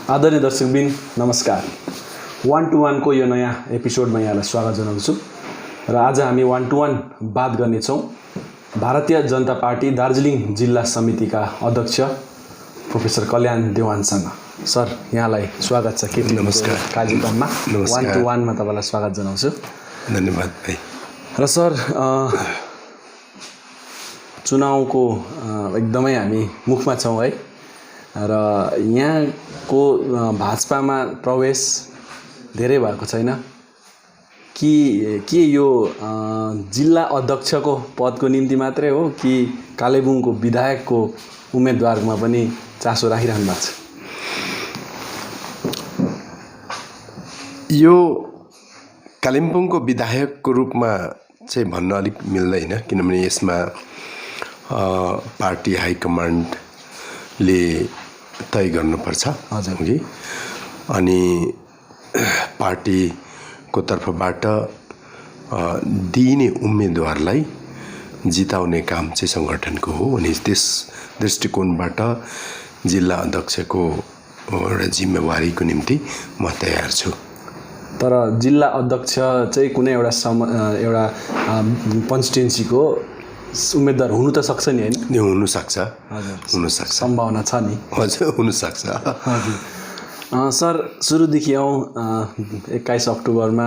आदरणीय दर्शकबिन नमस्कार। 1 to 1 को यो नयाँ एपिसोडमा यहाँलाई स्वागत जनाउँछु र आज हामी 1 to 1 बात गर्नेछौँ भारतीय जनता पार्टी दार्जिलिङ जिल्ला समितिका अध्यक्ष प्रोफेसर कल्याण देवानसँग। सर यहाँलाई स्वागत छ के नमस्कार कार्यक्रममा 1 to 1 मा तपाईलाई स्वागत जनाउँछु। धन्यवाद भाइ। र सर चुनावको एकदमै हामी मुखमा छौँ है र यहाँको भाजपामा प्रवेश धेरै भएको छैन के यो जिल्ला अध्यक्षको पदको निम्ति मात्रै हो कि कालेबुङको विधायकको उम्मेदवारमा पनि चासो राखिरहनु भएको छ? यो कालिम्पोङको विधायकको रूपमा चाहिँ भन्न अलिक मिल्दैन, किनभने यसमा पार्टी हाइकमान्डले तय गर्नुपर्छ कि अनि पार्टीको तर्फबाट दिइने उम्मेदवारलाई जिताउने काम चाहिँ सङ्गठनको हो। अनि त्यस दृष्टिकोणबाट जिल्ला अध्यक्षको एउटा जिम्मेवारीको निम्ति म तयार छु। तर जिल्ला अध्यक्ष चाहिँ कुनै एउटा कन्स्टिट्युन्सीको उम्मेदवार हुनु त सक्छ नि हैन? हुनसक्छ, हुनसक्छ, सम्भावना छ नि। हजुर हुनसक्छ। हजुर सर, सुरुदेखि 21 अक्टोबरमा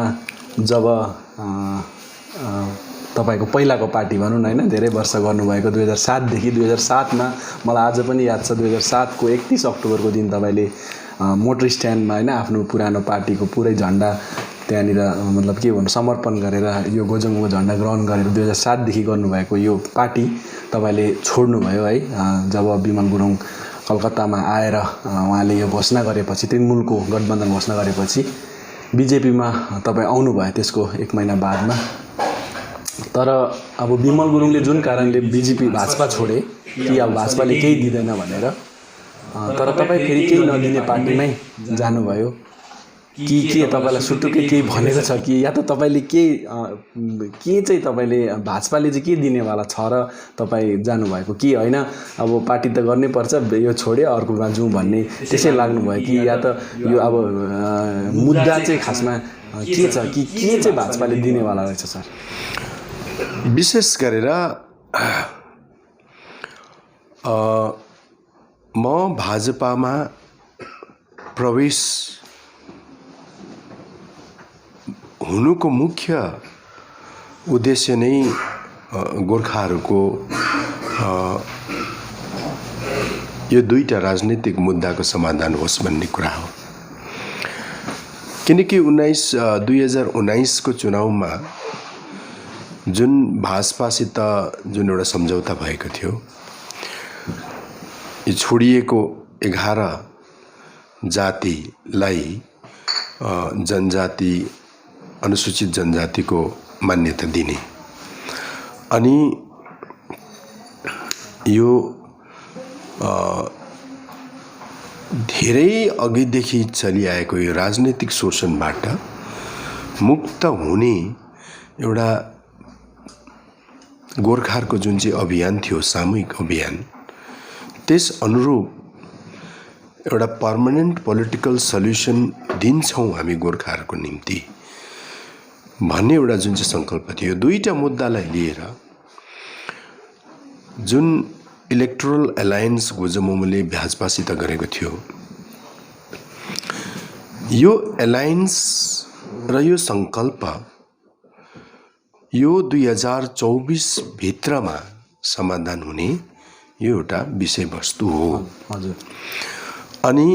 जब तपाईको पहिलाको पार्टी भनौँ न हैन, धेरै वर्ष गर्नुभएको 2007 देखि 2007 मा मलाई आज पनि याद छ 2007 को 31 अक्टोबरको दिन तपाईले मोटर स्ट्यान्डमा हैन आफ्नो पुरानो पार्टीको पुरै झण्डा त्यहाँनिर मतलब के भन्नु समर्पण गरेर यो गोजङको झण्डा ग्रहण गरेर 2007 देखि गर्नुभएको यो पार्टी तपाईले छोड्नुभयो है। जब विमल गुरुङ कलकत्तामा आएर उहाँले यो घोषणा गरेपछि, तृणमूलको गठबन्धन घोषणा गरेपछि बिजेपीमा तपाईँ आउनुभयो त्यसको 1 महिना बादमा। तर अब विमल गुरुङले जुन कारणले भाजपा छोडे कि अब भाजपाले केही दिँदैन भनेर, तर तपाईँ फेरि केही नदिने पार्टीमै जानुभयो कि के तपाईँलाई सुटुकै केही भनेको छ कि या त तपाईँले के चाहिँ तपाईँले भाजपाले चाहिँ के दिनेवाला छ र तपाईँ जानुभएको कि होइन अब पार्टी त गर्नै पर्छ यो छोडे अर्कोमा जाउँ भन्ने त्यसै लाग्नुभयो कि या त यो अब मुद्दा चाहिँ खासमा के छ कि के चाहिँ भाजपाले दिनेवाला रहेछ? सर विशेष गरेर म भाजपामा प्रवेश हुनुको मुख्य उद्देश्य नै गोर्खाहरूको यो दुईटा राजनीतिक मुद्दाको समाधान होस् भन्ने कुरा हो। किनकि 2019 को चुनावमा जुन भाजपासित जुन एउटा सम्झौता भएको थियो, यो छोडिएको 11 जातिलाई जनजाति अनुसूचित जनजातिको मान्यता दिने अनि यो धेरै अघिदेखि चलिआएको यो राजनीतिक शोषणबाट मुक्त हुने एउटा गोर्खाहरूको जुन चाहिँ अभियान थियो, सामूहिक अभियान, त्यस अनुरूप एउटा पर्मानेन्ट पोलिटिकल सल्युसन दिन्छौँ हामी गोर्खाहरूको निम्ति भन्ने एउटा जुन चाहिँ सङ्कल्प थियो। दुईटा मुद्दालाई लिएर जुन इलेक्टोरल एलायन्स गोजमुमले भाजपासित गरेको थियो, यो एलायन्स र यो सङ्कल्प यो 2024 भित्रमा समाधान हुने यो एउटा विषयवस्तु हो। हजुर। अनि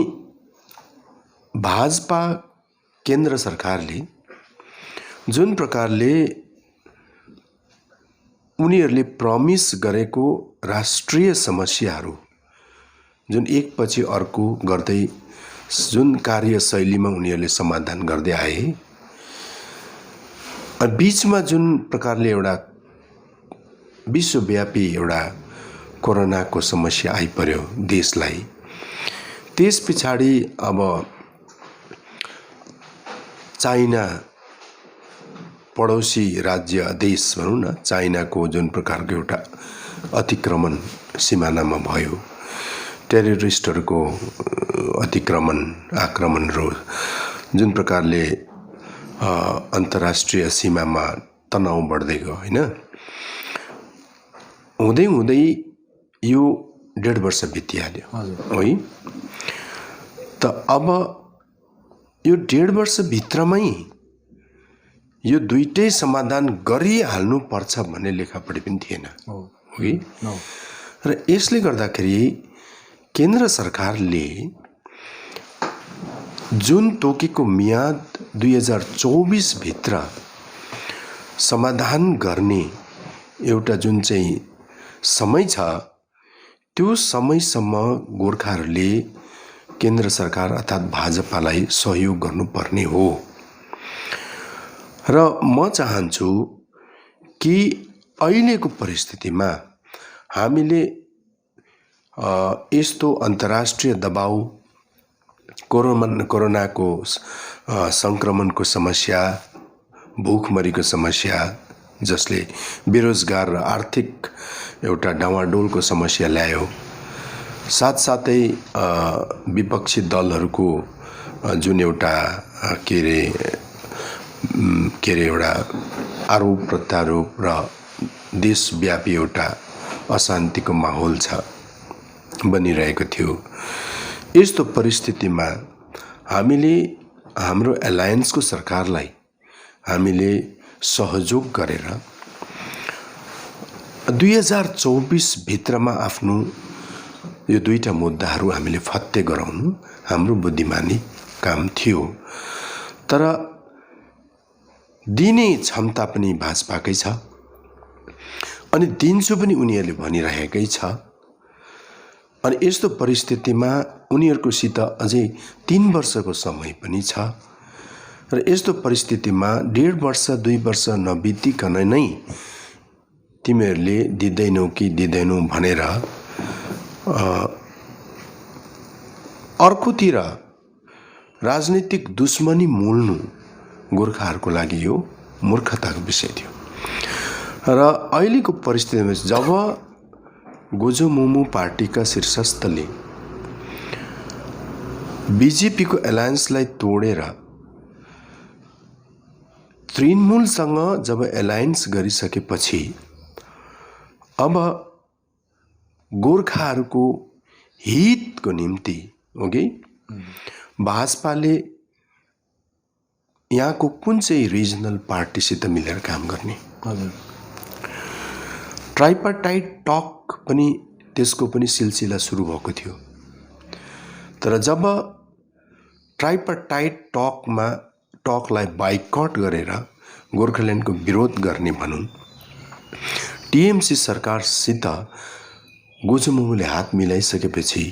भाजपा केन्द्र सरकारले जुन प्रकारले उनीहरूले प्रमिस गरेको राष्ट्रिय समस्याहरू जुन एकपछि अर्को गर्दै जुन कार्यशैलीमा उनीहरूले समाधान गर्दै आए, बीचमा जुन प्रकारले एउटा विश्वव्यापी एउटा कोरोनाको समस्या आइपर्यो देशलाई, त्यस पछाडि अब चाइना पडोसी राज्य देश भनौँ न, चाइनाको जुन प्रकारको एउटा अतिक्रमण सिमानामा भयो, टेररिस्टहरूको अतिक्रमण आक्रमणहरू जुन प्रकारले अन्तर्राष्ट्रिय सीमामा तनाव बढ्दै गयो होइन, हुँदै हुँदै यो 1.5 वर्ष बितिहाल्यो है। त अब यो 1.5 वर्षभित्रमै यो दुईटै समाधान गरिहाल्नु पर्छ भन्ने लेखापढी पनि थिएन है। र यसले गर्दाखेरि केन्द्र सरकारले जुन तोकेको मियाद 2024 भित्र समाधान गर्ने एउटा जुन चाहिँ समय छ, त्यो समयसम्म गोर्खाहरूले केन्द्र सरकार अर्थात् भाजपालाई सहयोग गर्नुपर्ने हो। र म चाहन्छु कि अहिलेको परिस्थितिमा हामीले यस्तो अन्तर्राष्ट्रिय दबाउ, कोरोनाको सङ्क्रमणको समस्या, भुखमरीको समस्या जसले बेरोजगार र आर्थिक एउटा डावाडोलको समस्या ल्यायो, साथसाथै विपक्षी दलहरूको जुन एउटा के अरे एउटा आरोप प्रत्यारोप र देशव्यापी एउटा अशान्तिको माहौल छ बनिरहेको थियो। यस्तो परिस्थितिमा हामीले हाम्रो एलायन्सको सरकारलाई हामीले सहयोग गरेर 2024 भित्रमा आफ्नो यो दुईटा मुद्दाहरू हामीले फत्ते गराउनु हाम्रो बुद्धिमानी काम थियो। तर दिने क्षमता पनि भाजपाकै छ अनि दिन्छु पनि उनीहरूले भनिरहेकै छ। अनि यस्तो परिस्थितिमा उनीहरूकोसित अझै 3 वर्षको समय पनि छ। र यस्तो परिस्थितिमा 1.5 वर्ष 2 वर्ष नबितिकन नै तिमीहरूले दिँदैनौ कि दिँदैनौ भनेर अर्कोतिर राजनीतिक दुश्मनी मोल्नु गोर्खाहरूको लागि यो मूर्खताको विषय थियो। र अहिलेको परिस्थितिमा जब गोजोमुमु पार्टीका शीर्षस्थले बीजेपीको एलायन्सलाई तोडेर तृणमूलसँग जब एलायन्स गरिसकेपछि अब गोर्खाहरूको हितको निम्ति भाजपाले यहाँको कुन चाहिँ रिजनल पार्टीसित मिलेर काम गर्ने, ट्राइपार्टाइट टक पनि त्यसको पनि सिलसिला सुरु भएको थियो। तर जब ट्राइपार्टाइट टकलाई बाइकट गरेर गोर्खाल्यान्डको विरोध गर्ने भनौँ टिएमसी सरकारसित गोजोमुमुले हात मिलाइसकेपछि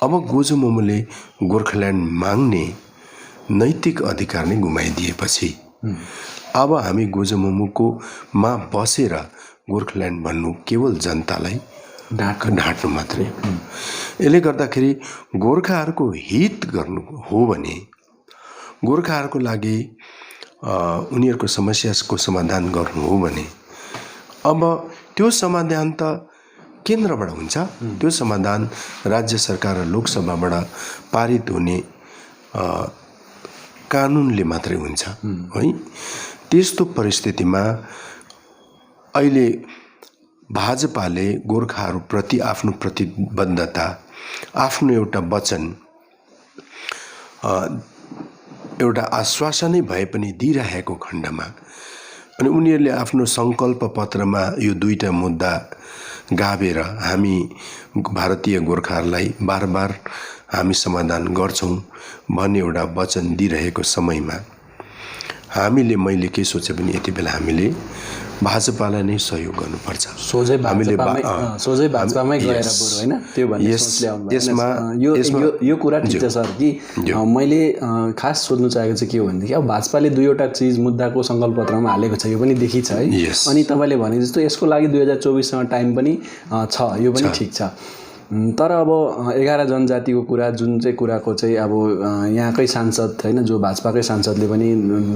अब गोजोमुमुले गोर्खाल्यान्ड माग्ने नैतिक अधिकार नै गुमाइदिएपछि अब हामी गोजोमुमुको मा बसेर गोर्खाल्यान्ड भन्नु केवल जनतालाई ढाँट्नु मात्रै। यसले गर्दाखेरि गोर्खाहरूको हित गर्नु हो भने, गोर्खाहरूको लागि उनीहरूको समस्याको समाधान गर्नु हो भने अब त्यो समाधान त केन्द्रबाट हुन्छ, त्यो समाधान राज्य सरकार र लोकसभाबाट पारित हुने कानुनले मात्रै हुन्छ है। त्यस्तो परिस्थितिमा अहिले भाजपाले गोर्खाहरूप्रति आफ्नो प्रतिबद्धता, आफ्नो एउटा वचन, एउटा आश्वासनै भए पनि दिइरहेको खण्डमा अनि उनीहरूले आफ्नो सङ्कल्प पत्रमा यो दुईटा मुद्दा गाभेर हामी भारतीय गोर्खाहरूलाई बार हामी समाधान गर्छौँ भन्ने एउटा वचन दिइरहेको समयमा मैले के सोचे पनि यति बेला हामीले भाजपालाई नै सहयोग गर्नुपर्छ। सोझै भाजपामै गएर बरु हैन त्यो भन्ने सोचले आउनु यसमा यो कुरा ठिक छ सर कि मैले खास सोध्नु चाहेको चाहिँ के हो भनेदेखि अब भाजपाले दुईवटा चीज मुद्दाको सङ्कल्प पत्रमा हालेको छ, यो पनि देखि छ है। अनि तपाईले भने जस्तो यसको लागि 2024 सँग टाइम पनि छ, यो पनि ठिक छ। तर अब 11 जनजातिको कुरा जुन चाहिँ कुराको चाहिँ अब यहाँकै सांसद हैन जो भाजपाकै सांसदले पनि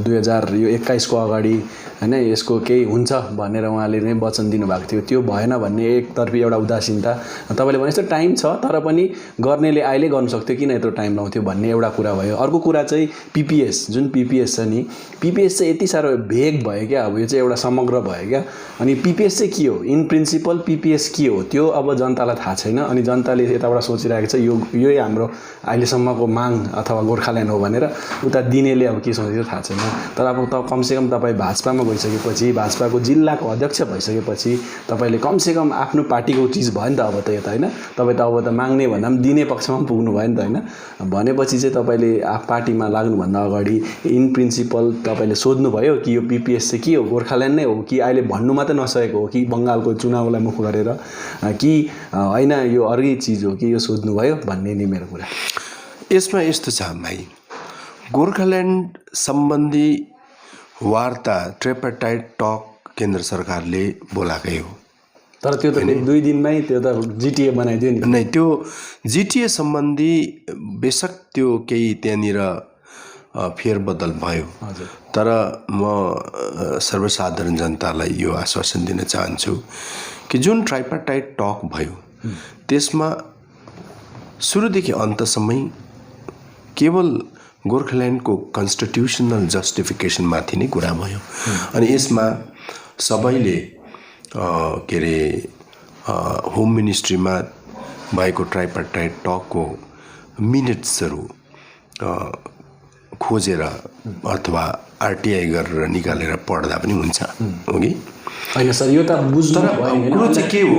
2021 को अगाडि हैन यसको केही हुन्छ भनेर उहाँले नै वचन दिनुभएको थियो त्यो भएन भन्ने एकतर्फी एउटा उदासीनता तपाईले भने जस्तो टाइम छ तर पनि गर्नेले अहिले गर्न सक्थ्यो किन यत्रो टाइम लाउँथ्यो भन्ने एउटा कुरा भयो अर्को कुरा चाहिँ पीपीएस जुन पीपीएस छ नि पीपीएस चाहिँ यति साह्रो भेग भयो क्या अब यो चाहिँ एउटा समग्र भयो क्या अनि पीपीएस चाहिँ के हो इन प्रिन्सिपल पीपीएस के हो त्यो अब जनतालाई थाहा छैन अनि जनताले यताबाट सोचिरहेको छ यो हाम्रो अहिलेसम्मको माग अथवा गोर्खाल्यान्ड हो भनेर उता दिनेले अब के सोचेको थाहा छैन तर अब कमसेकम तपाईँ भाजपामा गइसकेपछि भाजपाको जिल्लाको अध्यक्ष भइसकेपछि तपाईँले कमसेकम आफ्नो पार्टीको चिज भयो नि त अब त यता होइन तपाईँ त अब त माग्ने भन्दा पनि दिने पक्षमा पनि पुग्नु भयो नि त होइन भनेपछि चाहिँ तपाईँले पार्टीमा लाग्नुभन्दा अगाडि इन प्रिन्सिपल तपाईँले सोध्नुभयो कि यो पीपीएस चाहिँ के हो गोर्खाल्यान्ड नै हो कि अहिले भन्नु मात्रै नसकेको हो कि बङ्गालको चुनावलाई मुख गरेर कि होइन यो अर्कै चिज हो कि यो सोध्नुभयो भन्ने नि मेरो कुरा यसमा यस्तो छ भाइ गोर्खाल्यान्ड सम्बन्धी वार्ता ट्रिपार्टाइट टक केन्द्र सरकारले बोलाएकै हो तर त्यो त 2 दिनमै त्यो त जिटिए बनाइदियो नि नै त्यो जिटिए सम्बन्धी बेशक त्यो केही त्यहाँनिर फेरबदल भयो तर म सर्वसाधारण जनतालाई यो आश्वासन दिन चाहन्छु कि जुन ट्राइपार्टाइट टक भयो त्यसमा सुरुदेखि अन्तसम्मै केवल गोर्खाल्यान्डको कन्स्टिट्युसनल जस्टिफिकेसनमाथि नै कुरा भयो अनि यसमा सबैले के अरे होम मिनिस्ट्रीमा भएको ट्राइपार्टाइट टकको मिनट्सहरू खोजेर अथवा आरटीआई गरेर निकालेर पढ्दा पनि हुन्छ हो कि होइन सर यो त बुझ्नु कुरो चाहिँ के हो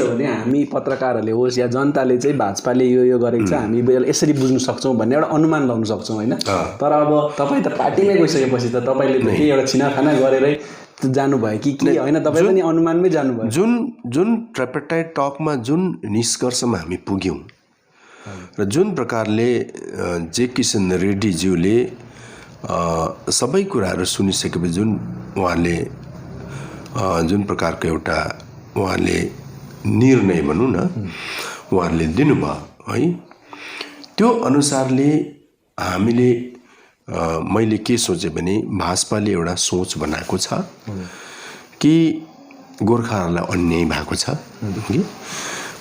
भने हामी पत्रकारहरूले होस् या जनताले चाहिँ भाजपाले यो गरेको छ हामी यसरी बुझ्नु सक्छौँ भन्ने एउटा अनुमान लाउन सक्छौँ होइन तर अब तपाईँ त पार्टीमै गइसकेपछि त तपाईँले केही एउटा छिनाखाना गरेरै जानुभयो कि होइन तपाईँ पनि अनुमानमै जानुभयो जुन ट्राइपार्टाइट टकमा जुन निष्कर्षमा हामी पुग्यौँ र जुन प्रकारले जे किशन रेड्डीज्यूले सबै कुराहरू सुनिसकेपछि जुन उहाँले जुन प्रकारको एउटा उहाँले निर्णय भनौँ न उहाँले दिनुभयो है त्यो अनुसारले हामीले मैले के सोचेँ भने भाजपाले एउटा सोच बनाएको छ कि गोर्खाहरूलाई अन्याय भएको छ कि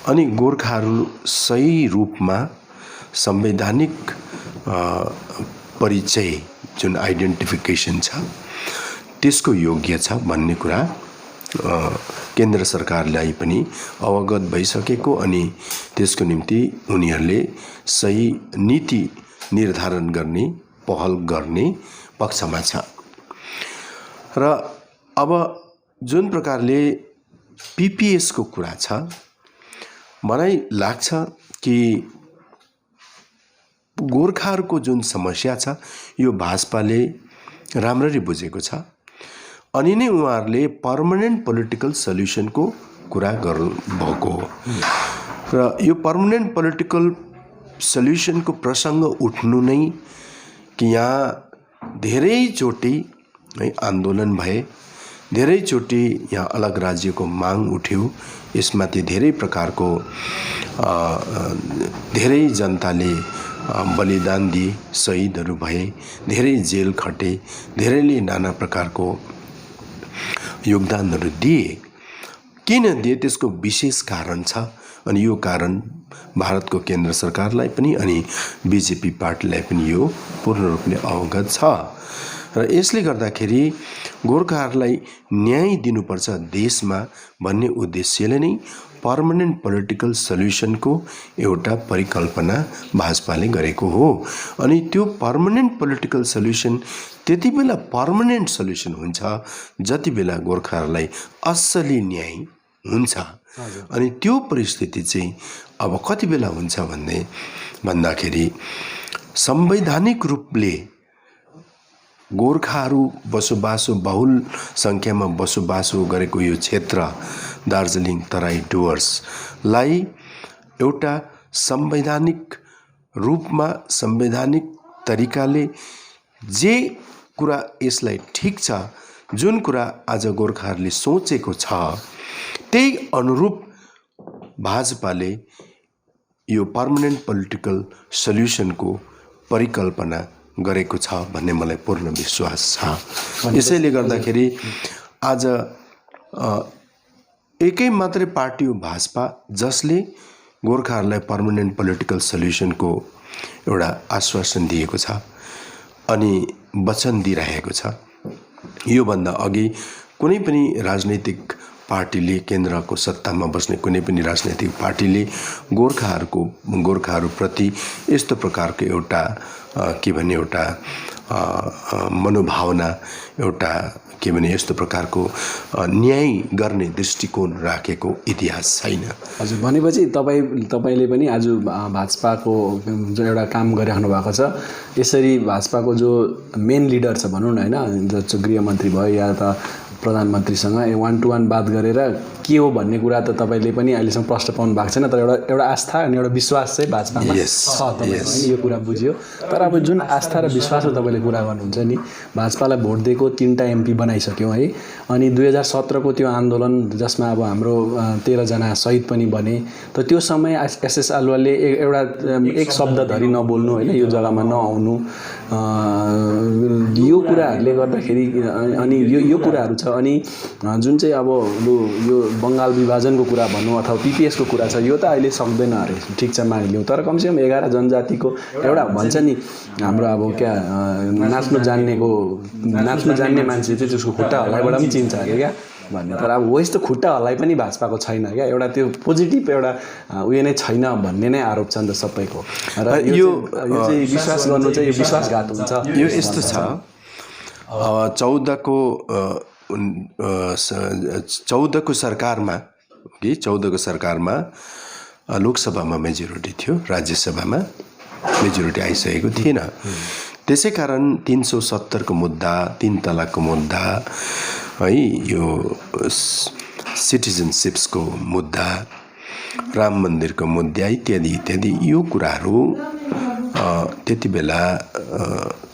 अनि गोर्खाहरू सही रूपमा संवैधानिक परिचय जुन आइडेन्टिफिकेसन छ त्यसको योग्य छ भन्ने कुरा केन्द्र सरकारलाई पनि अवगत भइसकेको अनि त्यसको निम्ति उनीहरूले सही नीति निर्धारण गर्ने पहल गर्ने पक्षमा छ र अब जुन प्रकारले पीपीएस को कुरा छ मलाई लाग्छ कि गोर्खाहरूको जुन समस्या छ यो भाजपाले राम्ररी बुझेको छ अनि नै उहाँहरूले पर्मनेन्ट पोलिटिकल सल्युसनको कुरा गर्नुभएको हो र यो पर्मनेन्ट पोलिटिकल सल्युसनको प्रसङ्ग उठ्नु नै कि यहाँ धेरैचोटि है आन्दोलन भए धेरैचोटि यहाँ अलग राज्यको माग उठ्यो यसमाथि धेरै प्रकारको धेरै जनताले बलिदान दिए शहीदहरू भए धेरै जेल खटे धेरैले नाना प्रकारको योगदानहरू दिए किन दिए त्यसको विशेष कारण छ अनि यो कारण भारतको केन्द्र सरकारलाई पनि अनि बीजेपी पार्टीलाई पनि यो पूर्ण रूपले अवगत छ र यसले गर्दाखेरि गोर्खाहरूलाई न्याय दिनुपर्छ देशमा भन्ने उद्देश्यले नै पर्मनेन्ट पोलिटिकल सल्युसनको एउटा परिकल्पना भाजपाले गरेको हो अनि त्यो पर्मनेन्ट पोलिटिकल सल्युसन त्यति बेला पर्मनेन्ट सल्युसन हुन्छ जति बेला गोर्खाहरूलाई असली न्याय हुन्छ अनि त्यो परिस्थिति चाहिँ अब कति बेला हुन्छ भन्दाखेरि संवैधानिक रूपले गोर्खाहरू बसोबासो बहुल संख्यामा बसोबासो गरेको यो क्षेत्र दार्जिलिङ तराई डुवर्सलाई एउटा संवैधानिक रूपमा संवैधानिक तरिकाले जे कुरा यसलाई ठिक छ जुन कुरा आज गोर्खाहरूले सोचेको छ त्यही अनुरूप भाजपाले यो पर्मनेन्ट पोलिटिकल सल्युसनको परिकल्पना गरेको छ भन्ने मलाई पूर्ण विश्वास छ। यसैले गर्दाखेरि आज एकै मात्रै पार्टी हो भाजपा, जसले गोर्खाहरूलाई पर्मनेन्ट पोलिटिकल सल्युसनको एउटा आश्वासन दिएको छ अनि वचन दिइरहेको छ। योभन्दा अघि कुनै पनि राजनैतिक पार्टीले, केन्द्रको सत्तामा बस्ने कुनै पनि राजनैतिक पार्टीले गोर्खाहरूप्रति यस्तो प्रकारको एउटा के भने एउटा मनोभावना, एउटा के भने यस्तो प्रकारको न्याय गर्ने दृष्टिकोण राखेको इतिहास छैन। हजुर, भनेपछि तपाईँले पनि आज भाजपाको जो एउटा काम गरिराख्नु भएको छ, यसरी भाजपाको जो मेन लिडर छ भनौँ न होइन, जो गृहमन्त्री भयो या त प्रधानमन्त्रीसँग 1-to-1 बात गरेर के हो भन्ने कुरा त तपाईँले पनि अहिलेसम्म प्रश्न पाउनु भएको छैन, तर एउटा आस्था अनि एउटा विश्वास चाहिँ भाजपामा छ तपाईँको होइन, यो कुरा बुझ्यो। तर अब जुन आस्था र विश्वासको तपाईँले कुरा गर्नुहुन्छ नि, भाजपालाई भोट दिएको 3टा MP बनाइसक्यौँ है, अनि 2017को त्यो आन्दोलन जसमा अब हाम्रो 13 जना शहीद पनि बने, त त्यो समय SS आलुवालले एउटा एक शब्द धरि नबोल्नु होइन, यो जग्गामा नआउनु, यो कुराहरूले गर्दाखेरि अनि यो कुराहरू छ। अनि जुन चाहिँ अब यो बङ्गाल विभाजनको कुरा भनौँ अथवा PPS को कुरा छ, यो त अहिले सक्दैन अरे, ठिक छ मानिलिउँ, तर कमसेकम 11 जनजातिको एउटा भन्छ नि हाम्रो अब क्या नाच्नु जान्ने मान्छे चाहिँ त्यसको खुट्टा हल्लाइबाट पनि चिन्छ अरे क्या भन्ने। तर अब हो यस्तो खुट्टा हल्लाइ पनि भाजपाको छैन क्या, एउटा त्यो पोजिटिभ एउटा उयो नै छैन भन्ने नै आरोप छ नि त सबैको। र यो चाहिँ विश्वास गर्नु चाहिँ यो विश्वासघात हुन्छ। यो यस्तो छ, 14को सरकारमा कि 14को सरकारमा लोकसभामा मेजोरिटी थियो, राज्यसभामा मेजोरिटी आइसकेको थिएन। त्यसै कारण 370 को मुद्दा, 3 तलाकको मुद्दा है, यो सिटिजनसिप्सको मुद्दा, राम मन्दिरको मुद्दा इत्यादि इत्यादि यो कुराहरू त्यति बेला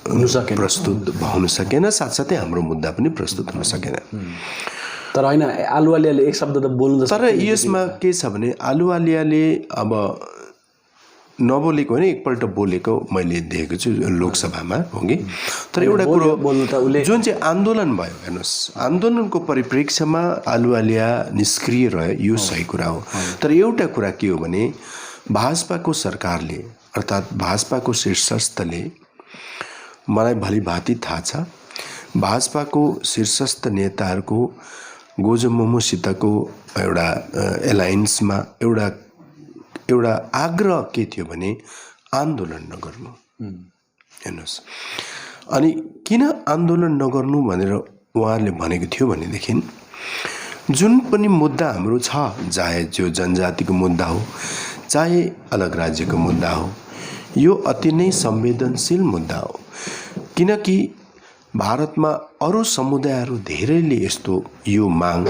प्रस्तुत हुन सकेन, साथसाथै हाम्रो मुद्दा पनि प्रस्तुत हुन सकेन। तर होइन, आलुवालियाले एक शब्द त बोल्नु, तर यसमा के छ भने आलुवालियाले अब नबोलेको होइन, एकपल्ट बोलेको मैले देखेको छु लोकसभामा हो कि। तर एउटा कुरो जुन चाहिँ आन्दोलन भयो, हेर्नुहोस्, आन्दोलनको परिप्रेक्ष्यमा आलुवालिया निष्क्रिय रह्यो, यो सही कुरा हो। तर एउटा कुरा के हो भने भाजपाको सरकारले अर्थात् भाजपाको शीर्षस्थले, मलाई भलीभाँति थाहा छ, भाजपाको शीर्षस्थ नेताहरूको गोजोमोमोसितको एउटा एलायन्समा एउटा आग्रह के थियो भने आन्दोलन नगर्नु। हेर्नुहोस्, अनि किन आन्दोलन नगर्नु भनेर उहाँहरूले भनेको थियो भनेदेखि जुन पनि मुद्दा हाम्रो छ, चाहे जो जनजातिको मुद्दा हो, चाहे अलग राज्यको मुद्दा हो, यो अति नै संवेदनशील मुद्दा हो। किनकि भारतमा अरू समुदायहरू धेरैले यस्तो यो माग,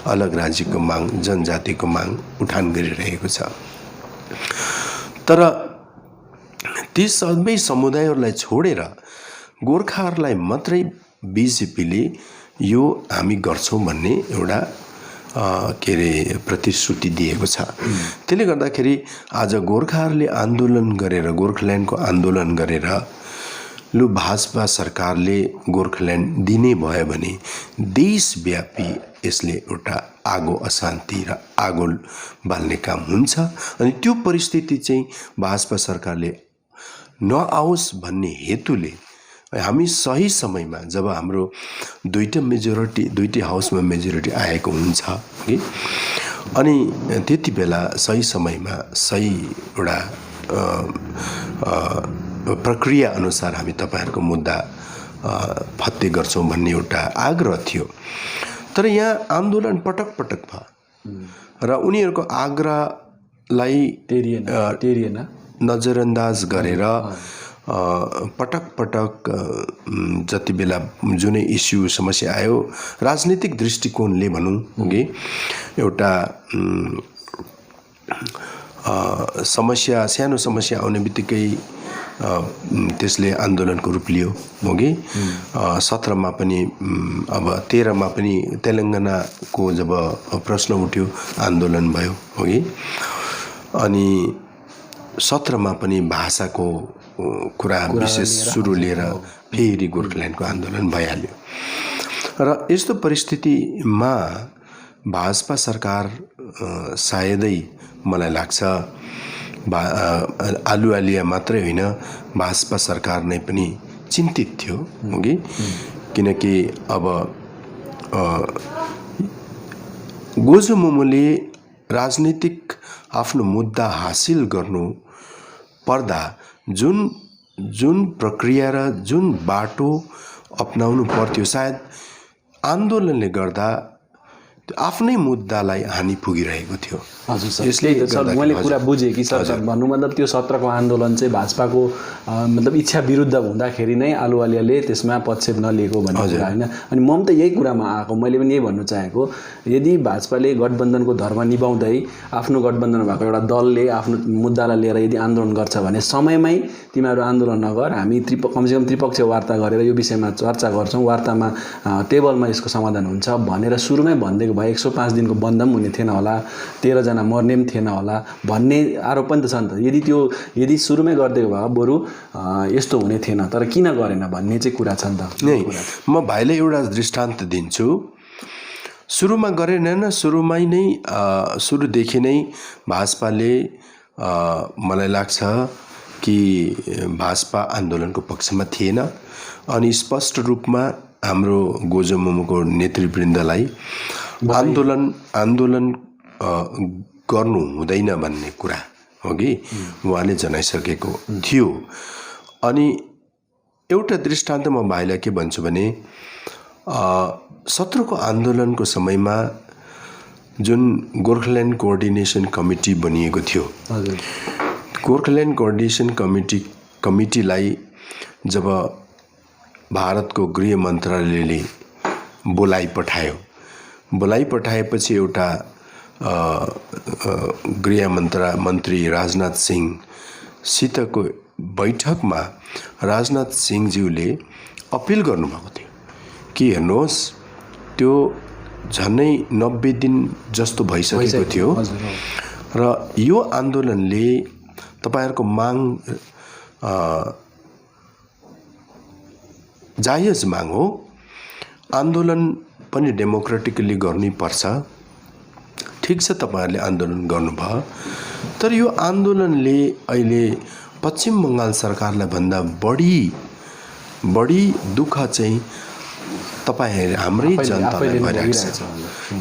अलग राज्यको माग, जनजातिको माग उठान गरिरहेको छ। तर ती सबै समुदायहरूलाई छोडेर गोर्खाहरूलाई मात्रै बिजेपीले यो हामी गर्छौँ भन्ने एउटा के अरे प्रतिश्रुति दिएको छ। त्यसले गर्दाखेरि आज गोर्खाहरूले आन्दोलन गरेर, गोर्खाल्यान्डको आन्दोलन गरेर लु भाजपा सरकारले गोर्खाल्यान्ड दिने भयो भने देशव्यापी यसले एउटा आगो, अशान्ति र आगो बाल्ने काम हुन्छ। अनि त्यो परिस्थिति चाहिँ भाजपा सरकारले नआओस् भन्ने हेतुले हामी सही समयमा, जब हाम्रो दुईटै हाउसमा मेजोरिटी आएको हुन्छ कि, अनि त्यति बेला सही समयमा सही एउटा प्रक्रिया अनुसार हामी तपाईहरुको मुद्दा फत्ते गर्छौं भन्ने एउटा आग्रह थियो। तर यहाँ आन्दोलन पटक पटक भयो र उनीहरुको आग्रहलाई टेरिएन नजरअन्दाज गरेर पटक पटक जति बेला जुनै इस्यु समस्या आयो राजनीतिक दृष्टिकोणले भनौं कि एउटा समस्या, सानो समस्या आउने बित्तिकै त्यसले आन्दोलनको रूप लियो होगी। 17 मा पनि अब 13 मा पनि तेलंगानाको जब प्रश्न उठ्यो आन्दोलन भयो होगी। अनि सत्रमा पनि भाषाको कुरा विशेष सुरु लिएर फेरि गोर्खाल्यान्डको आन्दोलन भइहाल्यो र यस्तो परिस्थितिमा भाजपा सरकार सायदै मलाई लाग्छ आलुवालिया मात्रै होइन भाजपा सरकार नै पनि चिन्तित थियो कि किनकि अब गोजो मोमोले राजनीतिक आफ्नो मुद्दा हासिल गर्नु पर्दा जुन प्रक्रिया र जुन बाटो अपनाउनु पर्थ्यो सायद आन्दोलनले गर्दा आफ्नै मुद्दालाई हानि पुगिरहेको थियो। हजुर सर, यसले सर मैले कुरा बुझेँ कि सर भन्नु मतलब त्यो 17को आन्दोलन चाहिँ भाजपाको मतलब इच्छा विरुद्ध हुँदाखेरि नै आलुवालियाले त्यसमा पक्षेप नलिएको भन्ने कुरा होइन। अनि म पनि त यही कुरामा आएको, मैले पनि यही भन्नु चाहेको, यदि भाजपाले गठबन्धनको धर्म निभाउँदै आफ्नो गठबन्धन भएको एउटा दलले आफ्नो मुद्दालाई लिएर यदि आन्दोलन गर्छ भने समयमै तिमीहरू आन्दोलन नगर, हामी कमसेकम त्रिपक्षीय वार्ता गरेर यो विषयमा चर्चा गर्छौँ, वार्तामा टेबलमा यसको समाधान हुन्छ भनेर सुरुमै भनिदिएको भए 105 दिनको बन्द पनि हुने थिएन होला, 13 जना मर्ने पनि थिएन होला भन्ने आरोप पनि त छ नि त। यदि सुरुमै गरिदिएको भए बरु यस्तो हुने थिएन, तर किन गरेन भन्ने चाहिँ कुरा छ नि त। म भाइलाई एउटा दृष्टान्त दिन्छु। सुरुमा गरेन, सुरुमै नै सुरुदेखि नै भाजपाले मलाई लाग्छ कि भाजपा आन्दोलनको पक्षमा थिएन अनि स्पष्ट रूपमा हाम्रो गोजो मोमोको नेतृवृन्दलाई आन्दोलन गर्नु हुँदैन भन्ने कुरा हो कि उहाँले जनाइसकेको थियो। अनि एउटा दृष्टान्त म भाइलाई के भन्छु भने 17को आन्दोलनको समयमा जुन गोर्खाल्यान्ड कोअर्डिनेसन कमिटी बनिएको थियो, गोर्खाल्यान्ड कोअर्डिनेसन कमिटीलाई जब भारतको गृह मन्त्रालयले बोलाइ पठाएपछि एउटा गृह मन्त्री राजनाथ सिंहसितको बैठकमा राजनाथ सिंहज्यूले अपिल गर्नुभएको थियो कि हेर्नुहोस् त्यो झन्नै 90 दिन जस्तो भइसकेको थियो र यो आन्दोलनले तपाईहरुको माग जायज माग हो, आन्दोलन पनि डेमोक्रेटिकली गर्नै पर्छ, ठीक छ तपाईहरुले आन्दोलन गर्नुभयो, तर यो आन्दोलनले अहिले पश्चिम बंगाल सरकारलाई भन्दा बढी दुःख चाहिँ तपाईहरु हाम्रै जनतालाई भइरहेको छ,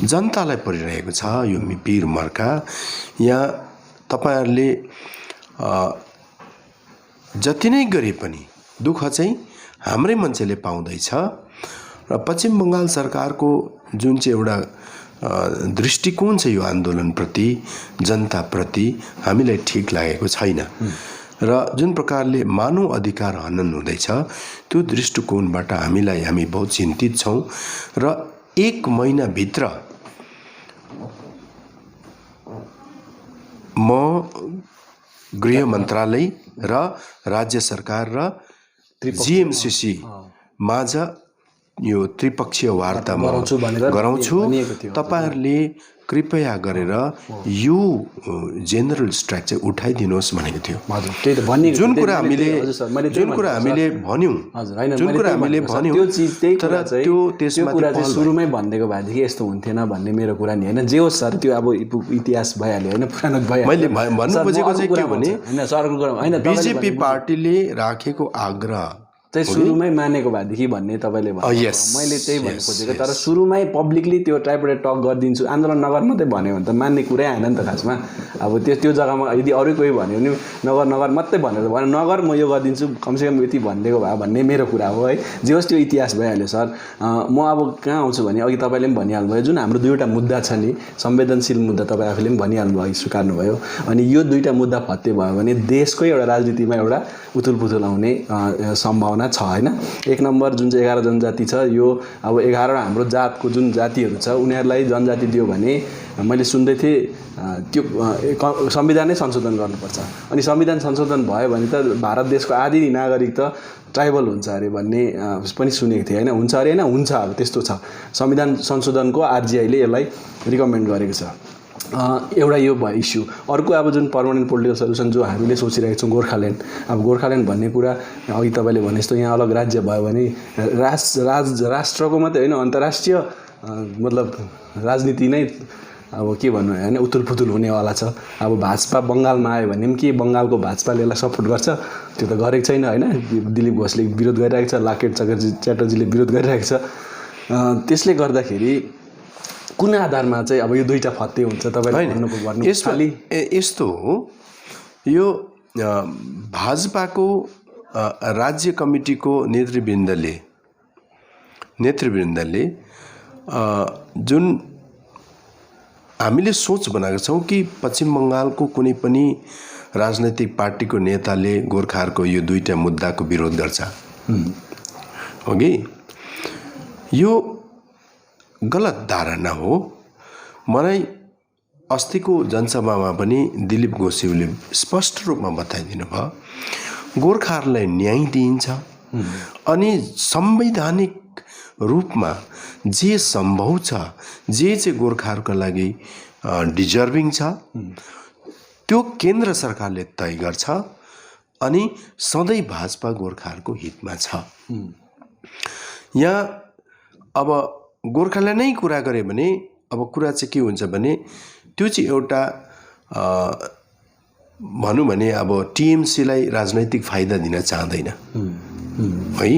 जनतालाई परिरहेको छ। यो पीर मर्का यहाँ तपाईहरुले जति नै गरे पनि दुःख चाहिँ हाम्रै मान्छेले पाउँदैछ र पश्चिम बंगाल सरकारको जुन चाहिँ एउटा दृष्टिकोण छ यो आन्दोलनप्रति, जनताप्रति हामीलाई ठीक लागेको छैन र जुन प्रकारले मानव अधिकार हनन हुँदैछ त्यो दृष्टिकोणबाट हामी बहुत चिन्तित छौं र 1 महिना भित्र म गृह मन्त्रालय र राज्य सरकार र जीएमसीसी माझ यो त्रिपक्षीय वार्ता गराउँछु। तपाईहरुले कृपया गरेर यो जेनरल स्ट्राइक चाहिँ उठाइदिनुहोस् भनेको थियो। जुन कुरा हामीले भन्यौं त्यो चीज त्यही कुरा चाहिँ त्यो कुरा चाहिँ सुरुमै भन्देको भएदेखि यस्तो हुन्थेन भन्ने मेरो कुरा नि हैन। जे होस् सर, त्यो अब इतिहास भइहाल्यो हैन, पुरानो भइहाल्यो। मैले भन्नु खोजेको चाहिँ के भने हैन सरको कुरा हैन, बीजेपी पार्टीले राखेको आग्रह चाहिँ सुरुमै मानेको भएदेखि भन्ने तपाईले भन्नु, मैले त्यही भन्नु खोजेको। तर सुरुमै पब्लिकली त्यो ट्राइपोडेड टक गरिदिन्छु, आन्दोलन नगर मात्रै भन्यो भने त मान्ने कुरै आएन नि त खासमा। अब त्यो जग्गामा यदि अरू कोही भन्यो भने नगर मात्रै भनेर भने नगर म यो गरिदिन्छु कमसेकम यति भनिदिएको भए भन्ने मेरो कुरा हो है। जे होस् त्यो इतिहास भइहाल्यो सर। म अब कहाँ आउँछु भने अघि तपाईँले पनि भनिहाल्नु भयो, जुन हाम्रो दुईवटा मुद्दा छ नि, संवेदनशील मुद्दा तपाईँ आफैले पनि भनिहाल्नु भयो, स्वीकार्नु भयो। अनि यो दुईटा मुद्दा फत्ते भयो भने देशकै एउटा राजनीतिमा एउटा उथुलपुथुल आउने सम्भावना छ हैन। 1 नम्बर जुन चाहिँ 11 जनजाति छ, यो अब 11 हाम्रो जातको जुन जातिहरू छ उनीहरूलाई जनजाति दियो भने मैले सुन्दै थिएँ त्यो संविधानै संशोधन गर्नुपर्छ। अनि संविधान संशोधन भयो भने त भारत देशको आधी नागरिक त ट्राइबल हुन्छ अरे भन्ने पनि सुनेको थिएँ हैन। हुन्छ अरे हैन, हुन्छ, अब त्यस्तो छ। संविधान संशोधनको आरजीआईले यसलाई रिकमेन्ड गरेको छ। एउटा यो भयो इस्यु। अर्को अब जुन पर्मानेन्ट पोलिटिकल सल्युसन जो हामीले सोचिरहेको छौँ गोर्खाल्यान्ड, अब गोर्खाल्यान्ड भन्ने कुरा अघि तपाईँले भने जस्तो यहाँ अलग राज्य भयो भने राष्ट्रको मात्रै होइन अन्तर्राष्ट्रिय मतलब राजनीति नै अब के भन्नु होइन उथुलपुथुल हुनेवाला छ। अब भाजपा बङ्गालमा आयो भने पनि के बङ्गालको भाजपाले यसलाई सपोर्ट गर्छ? त्यो त गरेको छैन होइन। दिलीप घोषले विरोध गरिरहेको छ, लाकेट च्याटर्जीले विरोध गरिरहेको छ। त्यसले गर्दाखेरि कुन आधारमा चाहिँ अब यो दुईटा फत्ते हुन्छ तपाईँले भन्नु यस्तो हो। यो भाजपाको राज्य कमिटीको नेतृवृन्दले जुन हामीले सोच बनाएका छौँ कि पश्चिम बङ्गालको कुनै पनि राजनैतिक पार्टीको नेताले गोर्खाहरूको यो दुईटा मुद्दाको विरोध गर्छ हो कि यो गलत धारणा हो। मलाई अस्तिको जनसभामा पनि दिलीप घोषज्यूले स्पष्ट रूपमा बताइदिनु भयो गोर्खाहरूलाई न्याय दिइन्छ अनि संवैधानिक रूपमा जे सम्भव छ जे चाहिँ गोर्खाहरूको लागि डिजर्भिङ छ त्यो केन्द्र सरकारले तय गर्छ अनि सधैँ भाजपा गोर्खाहरूको हितमा छ। यहाँ अब गोर्खालाई नै कुरा गरे भने अब कुरा चाहिँ के हुन्छ भने त्यो चाहिँ एउटा भनौँ भने अब टिएमसीलाई राजनैतिक फाइदा दिन चाहँदैन है,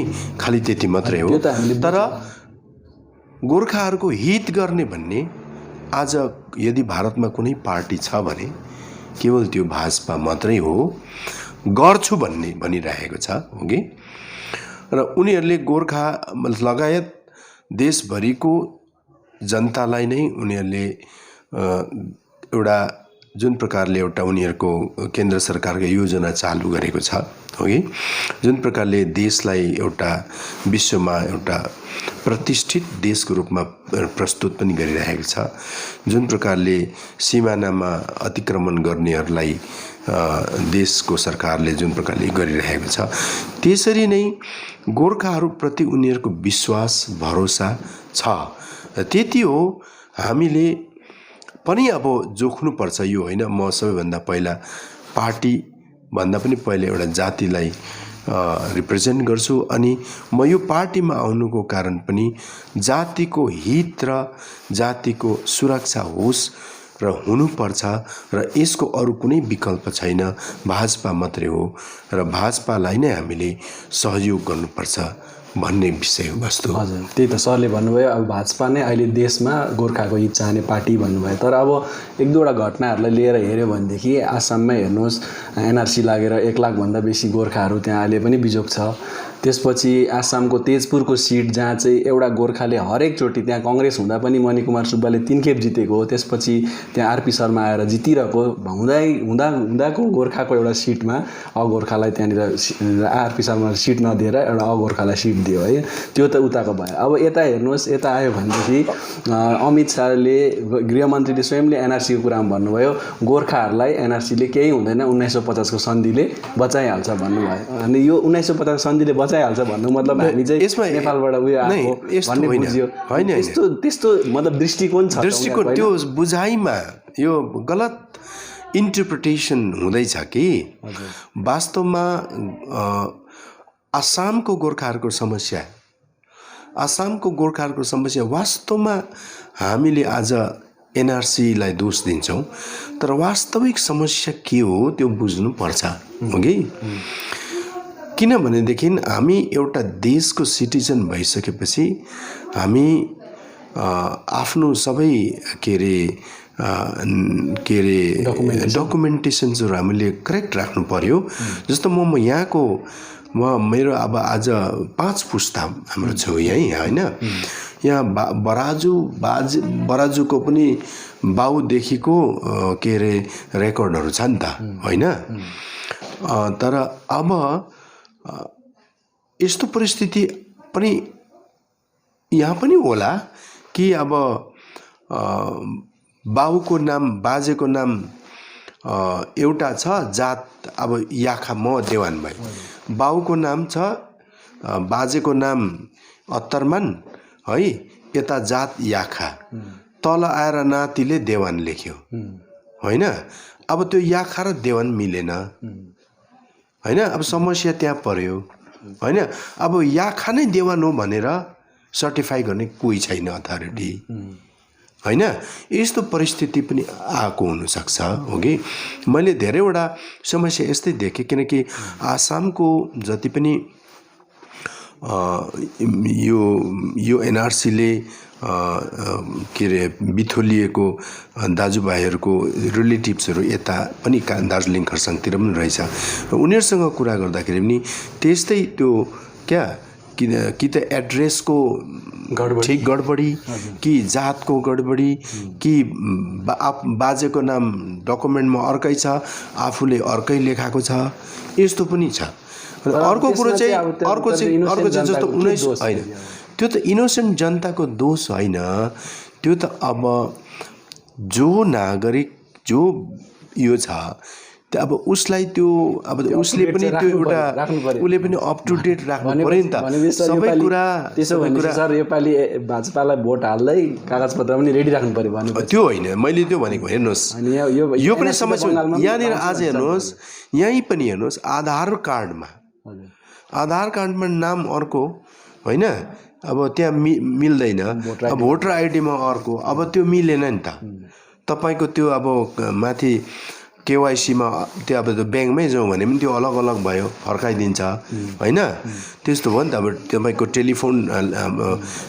खालि त्यति मात्रै हो। तर गोर्खाहरूको हित गर्ने भन्ने आज यदि भारतमा कुनै पार्टी छ भने केवल त्यो भाजपा मात्रै हो। गर्छु भन्ने भनिरहेको छ हो कि र उनीहरूले गोर्खा लगायत देशभरिको जनतालाई नै उनीहरूले एउटा जुन प्रकारले एउटा उनीहरूको केन्द्र सरकारको योजना चालु गरेको छ हो कि जुन प्रकारले देशलाई एउटा विश्वमा एउटा प्रतिष्ठित देशको रूपमा प्रस्तुत पनि गरिरहेको छ, जुन प्रकारले सिमानामा अतिक्रमण गर्नेहरूलाई देशको सरकारले जुन प्रकारले गरिरहेको छ त्यसरी नै गोर्खाहरूप्रति उनीहरूको विश्वास भरोसा छ। त्यति हो। हामीले पनि अब जोख्नुपर्छ यो होइन। म सबैभन्दा पहिला पार्टी भन्दा पनि पहिला एउटा जातिलाई रिप्रेजेन्ट गर्छु अनि म यो पार्टीमा आउनुको कारण पनि जातिको हित र जातिको सुरक्षा होस् र हुनुपर्छ र यसको अरू कुनै विकल्प छैन, भाजपा मात्रै हो र भाजपालाई नै हामीले सहयोग गर्नुपर्छ भन्ने विषय हो वस्तु। हजुर, त्यही त सरले भन्नुभयो अब भाजपा नै अहिले देशमा गोर्खाको हित चाहने पार्टी भन्नुभयो। तर अब एक दुईवटा घटनाहरूलाई लिएर हेऱ्यो भनेदेखि आसाममै हेर्नुहोस् एनआरसी लागेर 1 लाखभन्दा बेसी गोर्खाहरू त्यहाँ अहिले पनि बिजोग छ। त्यसपछि आसामको तेजपुरको सिट जहाँ चाहिँ एउटा गोर्खाले हरेकचोटि त्यहाँ कांग्रेस हुँदा पनि मणिकुमार सुब्बाले 3 खेप जितेको हो। त्यसपछि त्यहाँ आरपी शर्मा आएर जितिरहेको हुँदाको गोर्खाको एउटा सिटमा अगोर्खालाई त्यहाँनिर आरपी शर्माले सिट नदिएर एउटा अगोर्खालाई सिट दियो है। त्यो त उताको भयो। अब यता हेर्नुहोस्, यता आयो भनेदेखि अमित शाहले गृहमन्त्रीले स्वयंले एनआरसीको कुरामा भन्नुभयो गोर्खाहरूलाई एनआरसीले केही हुँदैन 1950 को सन्धिले बचाइहाल्छ भन्नुभयो। अनि यो 1950 सन्धिले बचाइहाल्छ भन्नु मतलब हामी चाहिँ नेपालबाट उयो आएको भन्ने बुझ्यो होइन। त्यस्तो मतलब दृष्टिकोण छ, दृष्टिकोण त्यो बुझाइमा यो गलत इन्टरप्रिटेसन हुँदैछ कि वास्तवमा आसामको गोर्खाहरूको समस्या वास्तवमा हामीले आज एनआरसीलाई दोष दिन्छौँ तर वास्तविक समस्या के हो त्यो बुझ्नु पर्छ हो कि किनभनेदेखि हामी एउटा देशको सिटिजन भइसकेपछि हामी आफ्नो सबै के अरे डकुमेन्टेसन्सहरू हामीले करेक्ट राख्नु पर्यो। जस्तो म यहाँको मेरो अब आज 5 पुस्ता हाम्रो छ यहीँ होइन। यहाँ बराजुको पनि बाउदेखिको के अरे रेकर्डहरू छ नि त होइन। तर अब यस्तो परिस्थिति पनि यहाँ पनि होला कि अब बाउको नाम बाजेको नाम एउटा छ जात अब याखा म देवान भाइ बाउको नाम छ बाजेको नाम अत्तरमान है यता जात याखा तल आएर नातिले देवान लेख्यो होइन। अब त्यो याखा र देवान मिलेन होइन। अब समस्या त्यहाँ पर्यो होइन। अब याखा नै देवान हो भनेर सर्टिफाई गर्ने कोही छैन अथोरिटी होइन। यस्तो परिस्थिति पनि आएको हुनसक्छ हो कि। मैले धेरैवटा समस्या यस्तै देखेँ किनकि आसामको जति पनि यो एनआरसीले के अरे बिथोलिएको दाजुभाइहरूको रिलेटिभ्सहरू यता पनि दार्जिलिङ खरसाङतिर पनि रहेछ र उनीहरूसँग कुरा गर्दाखेरि पनि त्यस्तै त्यो क्या कि त एड्रेसको ठिक गडबडी कि जातको गडबडी कि बाजेको नाम डकुमेन्टमा अर्कै छ आफूले अर्कै लेखाएको छ यस्तो पनि छ। अर्को कुरो चाहिँ अर्को चाहिँ जस्तो 19 होइन त्यो त इनोसेन्ट जनताको दोष होइन। त्यो त अब जो नागरिक जो यो छ अब उसलाई त्यो अब उसले पनि त्यो एउटा उसले पनि अप टु डेट राख्नु पर्यो नि त सबै कुरा। त्यसो भने सर योपालि भाजपालाई भोट हाल्दै कागजपत्र पनि रेडी राख्नु पर्यो भने त्यो होइन मैले त्यो भनेको। हेर्नुहोस् यो पनि समस्या यहाँनिर आज हेर्नुहोस् यहीँ पनि हेर्नुहोस् आधार कार्डमा नाम अर्को होइन। अब त्यहाँ मिल्दैन। अब भोटर आइडीमा अर्को अब त्यो मिलेन नि त। तपाईँको त्यो अब माथि केवाइसीमा त्यो अब ब्याङ्कमै जाउँ भने पनि त्यो अलग अलग भयो फर्काइदिन्छ होइन। त्यस्तो भयो नि त। अब तपाईँको टेलिफोन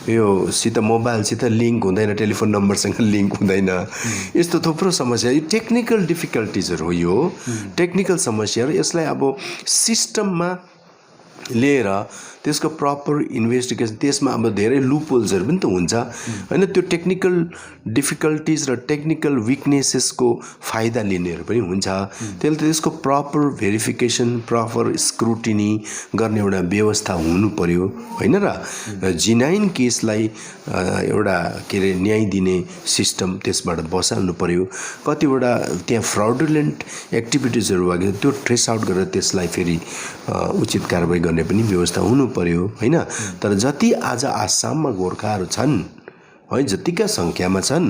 यो सित मोबाइलसित लिङ्क हुँदैन टेलिफोन नम्बरसँग लिङ्क हुँदैन यस्तो थुप्रो समस्या। यो टेक्निकल डिफिकल्टिजहरू हो। यो टेक्निकल समस्याहरू यसलाई अब सिस्टममा लिएर त्यसको प्रपर इन्भेस्टिगेसन त्यसमा अब धेरै लुपहोल्सहरू पनि त हुन्छ होइन। त्यो टेक्निकल डिफिकल्टिज र टेक्निकल विकनेसेसको फाइदा लिनेहरू पनि हुन्छ। त्यसले त्यसको प्रपर भेरिफिकेसन प्रपर स्क्रुटिनी गर्ने एउटा व्यवस्था हुनु पर्यो होइन। र जिनाइन केसलाई एउटा के अरे न्याय दिने सिस्टम त्यसबाट बसाल्नु पर्यो। कतिवटा त्यहाँ फ्रडुलेन्ट एक्टिभिटिजहरू भयो त्यो ट्रेस आउट गरेर त्यसलाई फेरि उचित कारबाही गर्ने पनि व्यवस्था हुनु पर्यो होइन। तर जति आज आसाममा गोर्खाहरू छन् है जतिका सङ्ख्यामा छन्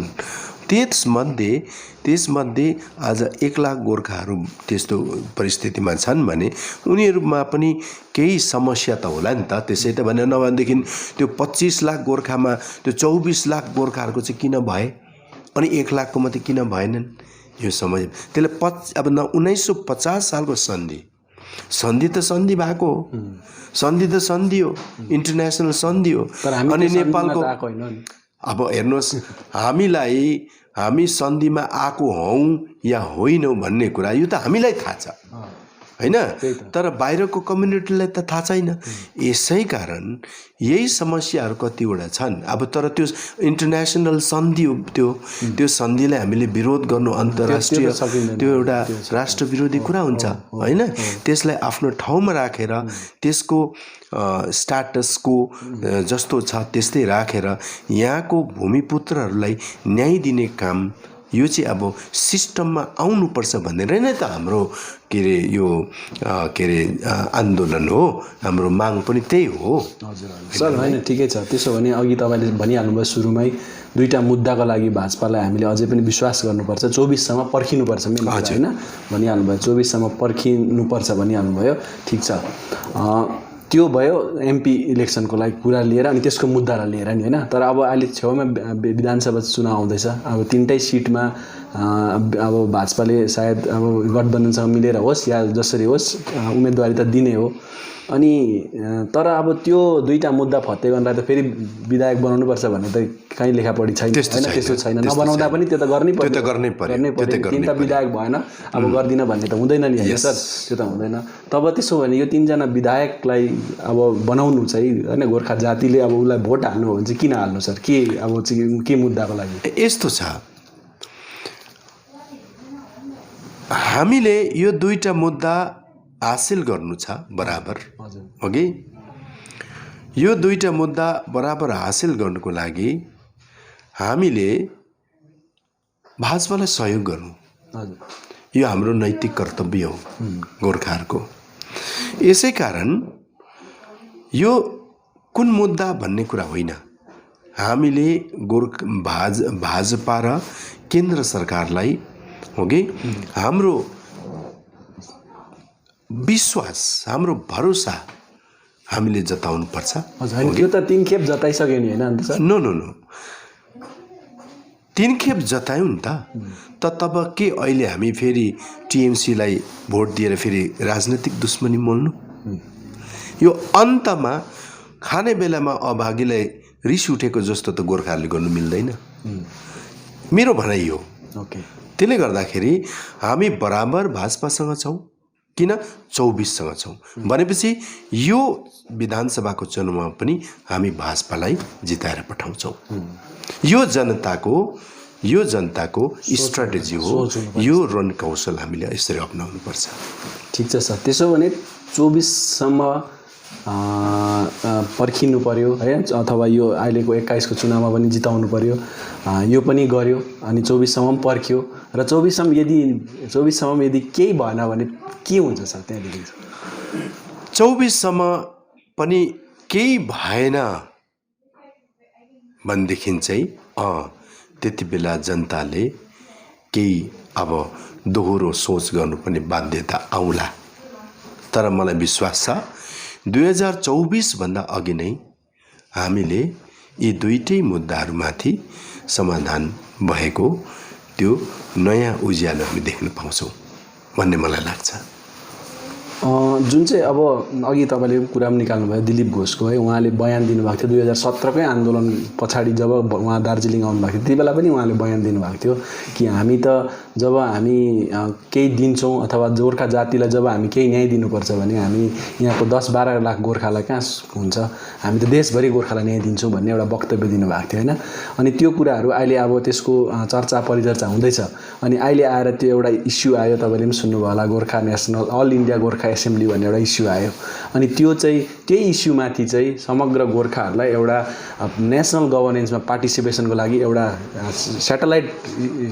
त्यसमध्ये आज 1 लाख गोर्खाहरू त्यस्तो परिस्थितिमा छन् भने उनीहरूमा पनि केही समस्या त होला नि त। त्यसै त भने नभएदेखि त्यो 25 लाख गोर्खामा त्यो 24 लाख गोर्खाहरूको चाहिँ किन भए अनि 1 लाखको मात्रै किन भएनन् यो समझ। त्यसले अब 1950 सालको सन्धि त सन्धि भएको हो। सन्धि त सन्धि हो इन्टरनेसनल सन्धि हो। अनि नेपालको अब हेर्नुहोस् हामी सन्धिमा आएको हौँ या होइनौँ भन्ने कुरा यो त हामीलाई थाहा छ होइन। तर बाहिरको कम्युनिटीलाई त थाहा छैन। यसै कारण यही समस्याहरू कतिवटा छन्। अब तर त्यो इन्टरनेसनल सन्धि हो त्यो सन्धिलाई हामीले विरोध गर्नु अन्तर्राष्ट्रिय त्यो एउटा राष्ट्र विरोधी कुरा हुन्छ होइन। त्यसलाई आफ्नो ठाउँमा राखेर त्यसको स्ट्याटसको जस्तो छ त्यस्तै राखेर यहाँको भूमिपुत्रहरूलाई न्याय दिने काम यो चाहिँ अब सिस्टममा आउनुपर्छ भनेर नै त हाम्रो के अरे यो के अरे आन्दोलन हो। हाम्रो माग पनि त्यही हो। हजुर सर होइन ठिकै छ। त्यसो भने अघि तपाईँले भनिहाल्नुभयो सुरुमै दुईटा मुद्दाको लागि भाजपालाई हामीले अझै पनि विश्वास गर्नुपर्छ 24 सम्म पर्खिनुपर्छ मेन होइन भनिहाल्नुभयो। 24 सम्म पर्खिनुपर्छ भनिहाल्नुभयो ठिक छ। त्यो भयो एमपी इलेक्सनको लागि कुरा लिएर अनि त्यसको मुद्दालाई लिएर नि होइन। तर अब अहिले छेउमा विधानसभा चुनाव आउँदैछ। अब 3टै सिटमा अब भाजपाले सायद अब गठबन्धनसँग मिलेर होस् या जसरी होस् उम्मेदवारी त दिने हो। अनि तर अब त्यो दुईटा मुद्दा फत्ते गर्नलाई त फेरि विधायक बनाउनुपर्छ भन्ने त कहीँ लेखापढी छैन होइन। त्यस्तो छैन। नबनाउँदा पनि त्यो त गर्नै पर्यो। तिनवटा विधायक भएन अब गर्दिन भन्ने त हुँदैन नि होइन सर। त्यो त हुँदैन। तब त्यसो भने यो 3जना विधायकलाई अब बनाउनु चाहिँ होइन गोर्खा जातिले अब उसलाई भोट हाल्नु हो भने चाहिँ किन हाल्नु सर के अब के मुद्दाको लागि यस्तो छ। हामीले यो दुईटा मुद्दा हासिल गर्नु छ बराबर हो कि। यो दुईटा मुद्दा बराबर हासिल गर्नुको लागि हामीले भाजपालाई सहयोग गर्नु यो हाम्रो नैतिक कर्तव्य हो गोर्खाहरूको। यसै कारण यो कुन मुद्दा भन्ने कुरा होइन। हामीले भाजपा र केन्द्र सरकारलाई हो कि हाम्रो विश्वास, हाम्रो भरोसा हामीले जताउनु पर्छ। हजुर, त्यो त 3 खेप जताइसक्यो नि हैन अन्त सर? नो 3 खेप जतायौँ नि त तब के अहिले हामी फेरि टिएमसीलाई भोट दिएर फेरि राजनीतिक दुश्मनी मोल्नु? यो अन्तमा खाने बेलामा अभागीलाई रिस उठेको जस्तो त गोर्खाहरूले गर्नु मिल्दैन, मेरो भनाइ हो। ओके, त्यसले गर्दाखेरि हामी बराबर भाजपासँग छौँ, किन 24सँग छौँ भनेपछि यो विधानसभाको चुनावमा पनि हामी भाजपालाई जिताएर पठाउँछौँ। यो जनताको स्ट्राटेजी हो, यो रणकौशल हामीले यसरी अपनाउनु पर्छ। ठिक छ सर, त्यसो भने 24सम्म पर्खिनु पर्यो है, अथवा यो अहिलेको 21को चुनावमा पनि जिताउनु पर्यो, यो पनि गर्यो अनि 24सम्म पनि पर्ख्यो र 24सम्म यदि केही भएन भने के हुन्छ सर त्यहाँदेखि? 24सम्म पनि केही भएन भनेदेखि चाहिँ त्यति बेला जनताले केही अब दोहोरो सोच गर्नुपर्ने बाध्यता आउला। तर मलाई विश्वास छ 2024 भन्दा अघि नै हामीले यी दुईटै मुद्दाहरूमाथि समाधान भएको त्यो नयाँ उज्यालो हामी देख्न पाउँछौँ भन्ने मलाई लाग्छ। जुन चाहिँ अब अघि तपाईँले कुरा पनि निकाल्नुभयो दिलीप घोषको है, उहाँले बयान दिनुभएको थियो 2017कै आन्दोलन पछाडि जब उहाँ दार्जिलिङ आउनुभएको थियो त्यति बेला पनि उहाँले बयान दिनुभएको थियो कि हामी त जब हामी केही दिन्छौँ अथवा गोर्खा जातिलाई जब हामी केही न्याय दिनुपर्छ भने हामी यहाँको 10-12 लाख गोर्खालाई कहाँ हुन्छ, हामी त देशभरि गोर्खालाई न्याय दिन्छौँ भन्ने एउटा वक्तव्य दिनुभएको थियो होइन। अनि त्यो कुराहरू अहिले अब त्यसको चर्चा परिचर्चा हुँदैछ अनि अहिले आएर त्यो एउटा इस्यु आयो, तपाईँले पनि सुन्नुभयो होला, Gorkha national all India Gorkha assembly भन्ने एउटा इस्यु आयो अनि त्यो चाहिँ त्यही इस्युमाथि चाहिँ समग्र गोर्खाहरूलाई एउटा नेसनल गभर्नेन्समा पार्टिसिपेसनको लागि एउटा सेटेलाइट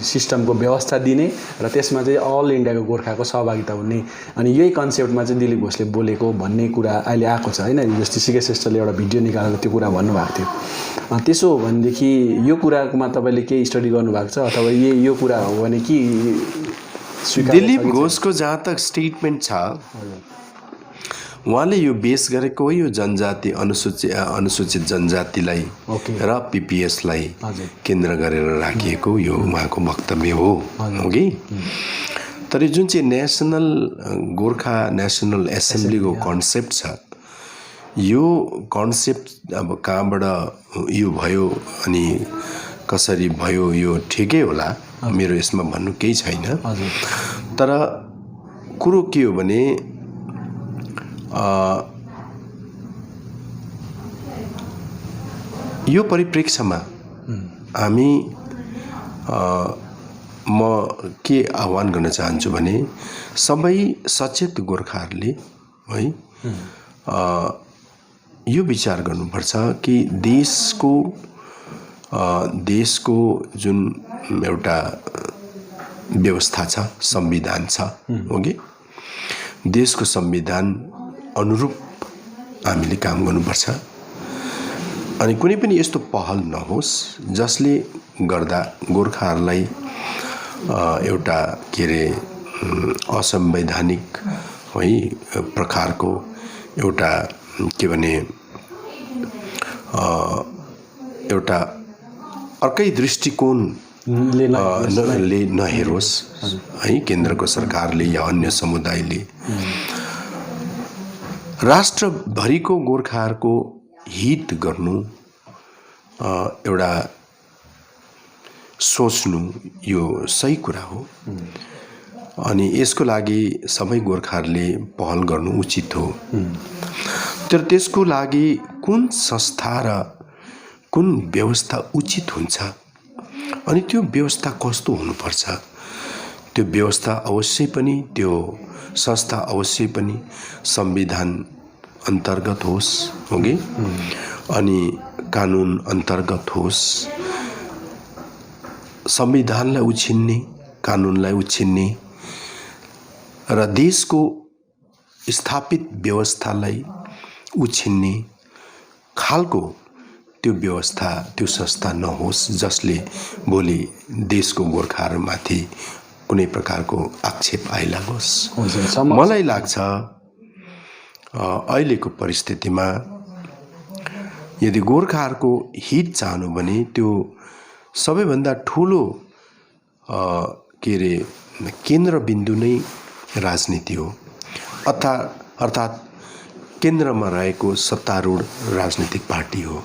सिस्टमको व्यवस्था दिने र त्यसमा चाहिँ अल इन्डियाको गोर्खाको सहभागिता हुने अनि यही कन्सेप्टमा चाहिँ दिलीप घोषले बोलेको भन्ने कुरा अहिले आएको छ होइन। जस्तै सिके श्रेष्ठले एउटा भिडियो निकालेर त्यो कुरा भन्नुभएको थियो। त्यसो हो भनेदेखि यो कुरामा तपाईँले केही स्टडी गर्नुभएको छ अथवा यो कुरा हो भने कि दिलीप घोषको जहाँ तक स्टेटमेन्ट छ उहाँले यो बेस गरेको हो यो जनजाति अनुसूचित जनजातिलाई र पिपिएसलाई केन्द्र गरेर राखिएको यो उहाँको वक्तव्य हो कि। तर जुन चाहिँ नेसनल गोर्खा नेसनल एसेम्ब्लीको कन्सेप्ट छ यो कन्सेप्ट अब कहाँबाट यो भयो अनि कसरी भयो यो ठिकै होला, मेरो यसमा भन्नु केही छैन। तर कुरो के हो भने यो परिप्रेक्ष्यमा हामी म के आह्वान गर्न चाहन्छु भने सबै सचेत गोर्खाहरूले है यो विचार गर्नुपर्छ कि देशको जुन एउटा व्यवस्था छ, संविधान छ हो कि देशको संविधान अनुरूप हामीले काम गर्नुपर्छ अनि कुनै पनि यस्तो पहल नहोस् जसले गर्दा गोर्खाहरूलाई एउटा के अरे असंवैधानिक है प्रकारको एउटा के भने एउटा अर्कै दृष्टिकोणले नहेरोस् है केन्द्रको सरकारले या अन्य समुदायले। राष्ट्रभरिको गोर्खाहरूको हित गर्नु एउटा सोच्नु यो सही कुरा हो अनि यसको लागि सबै गोर्खाहरूले पहल गर्नु उचित हो। तर त्यसको लागि कुन संस्था र कुन व्यवस्था उचित हुन्छ अनि त्यो व्यवस्था कस्तो हुनुपर्छ, त्यो व्यवस्था अवश्य पनि त्यो संस्था अवश्य पनि संविधान अन्तर्गत होस् हो कि अनि कानुन अन्तर्गत होस्। संविधानलाई उछिन्ने, कानुनलाई उछिन्ने र देशको स्थापित व्यवस्थालाई उछिन्ने खालको त्यो व्यवस्था त्यो संस्था नहोस् जसले भोलि देशको गोर्खाहरूमाथि कुनै प्रकारको आक्षेप आइलागोस्। मलाई लाग्छ अहिलेको परिस्थितिमा यदि गोर्खाहरूको हित चाहनु भने त्यो सबैभन्दा ठुलो केन्द्रबिन्दु नै राजनीति हो। अर्थात् केन्द्रमा रहेको सत्तारूढ राजनीतिक पार्टी हो।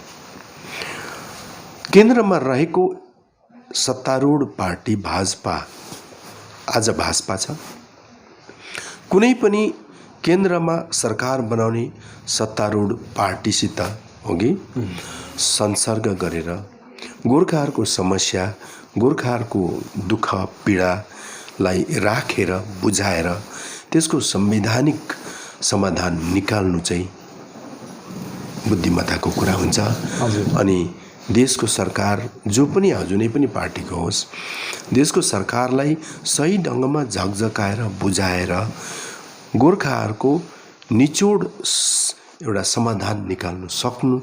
केन्द्रमा रहेको सत्तारूढ पार्टी भाजपा, आज भाजपा छ। कुनै पनि केन्द्रमा सरकार बनाउने सत्तारूढ पार्टीसित अघि संसर्ग गरेर गोर्खाहरूको समस्या, गोर्खाहरूको दुःख पीडालाई राखेर बुझाएर त्यसको संवैधानिक समाधान निकाल्नु चाहिँ बुद्धिमत्ताको कुरा हुन्छ। अनि देशको सरकार जो पनि जुनै पनि पार्टीको होस्, देशको सरकारलाई सही ढङ्गमा झकझकाएर बुझाएर गोर्खाहरूको निचोड एउटा समाधान निकाल्नु सक्नु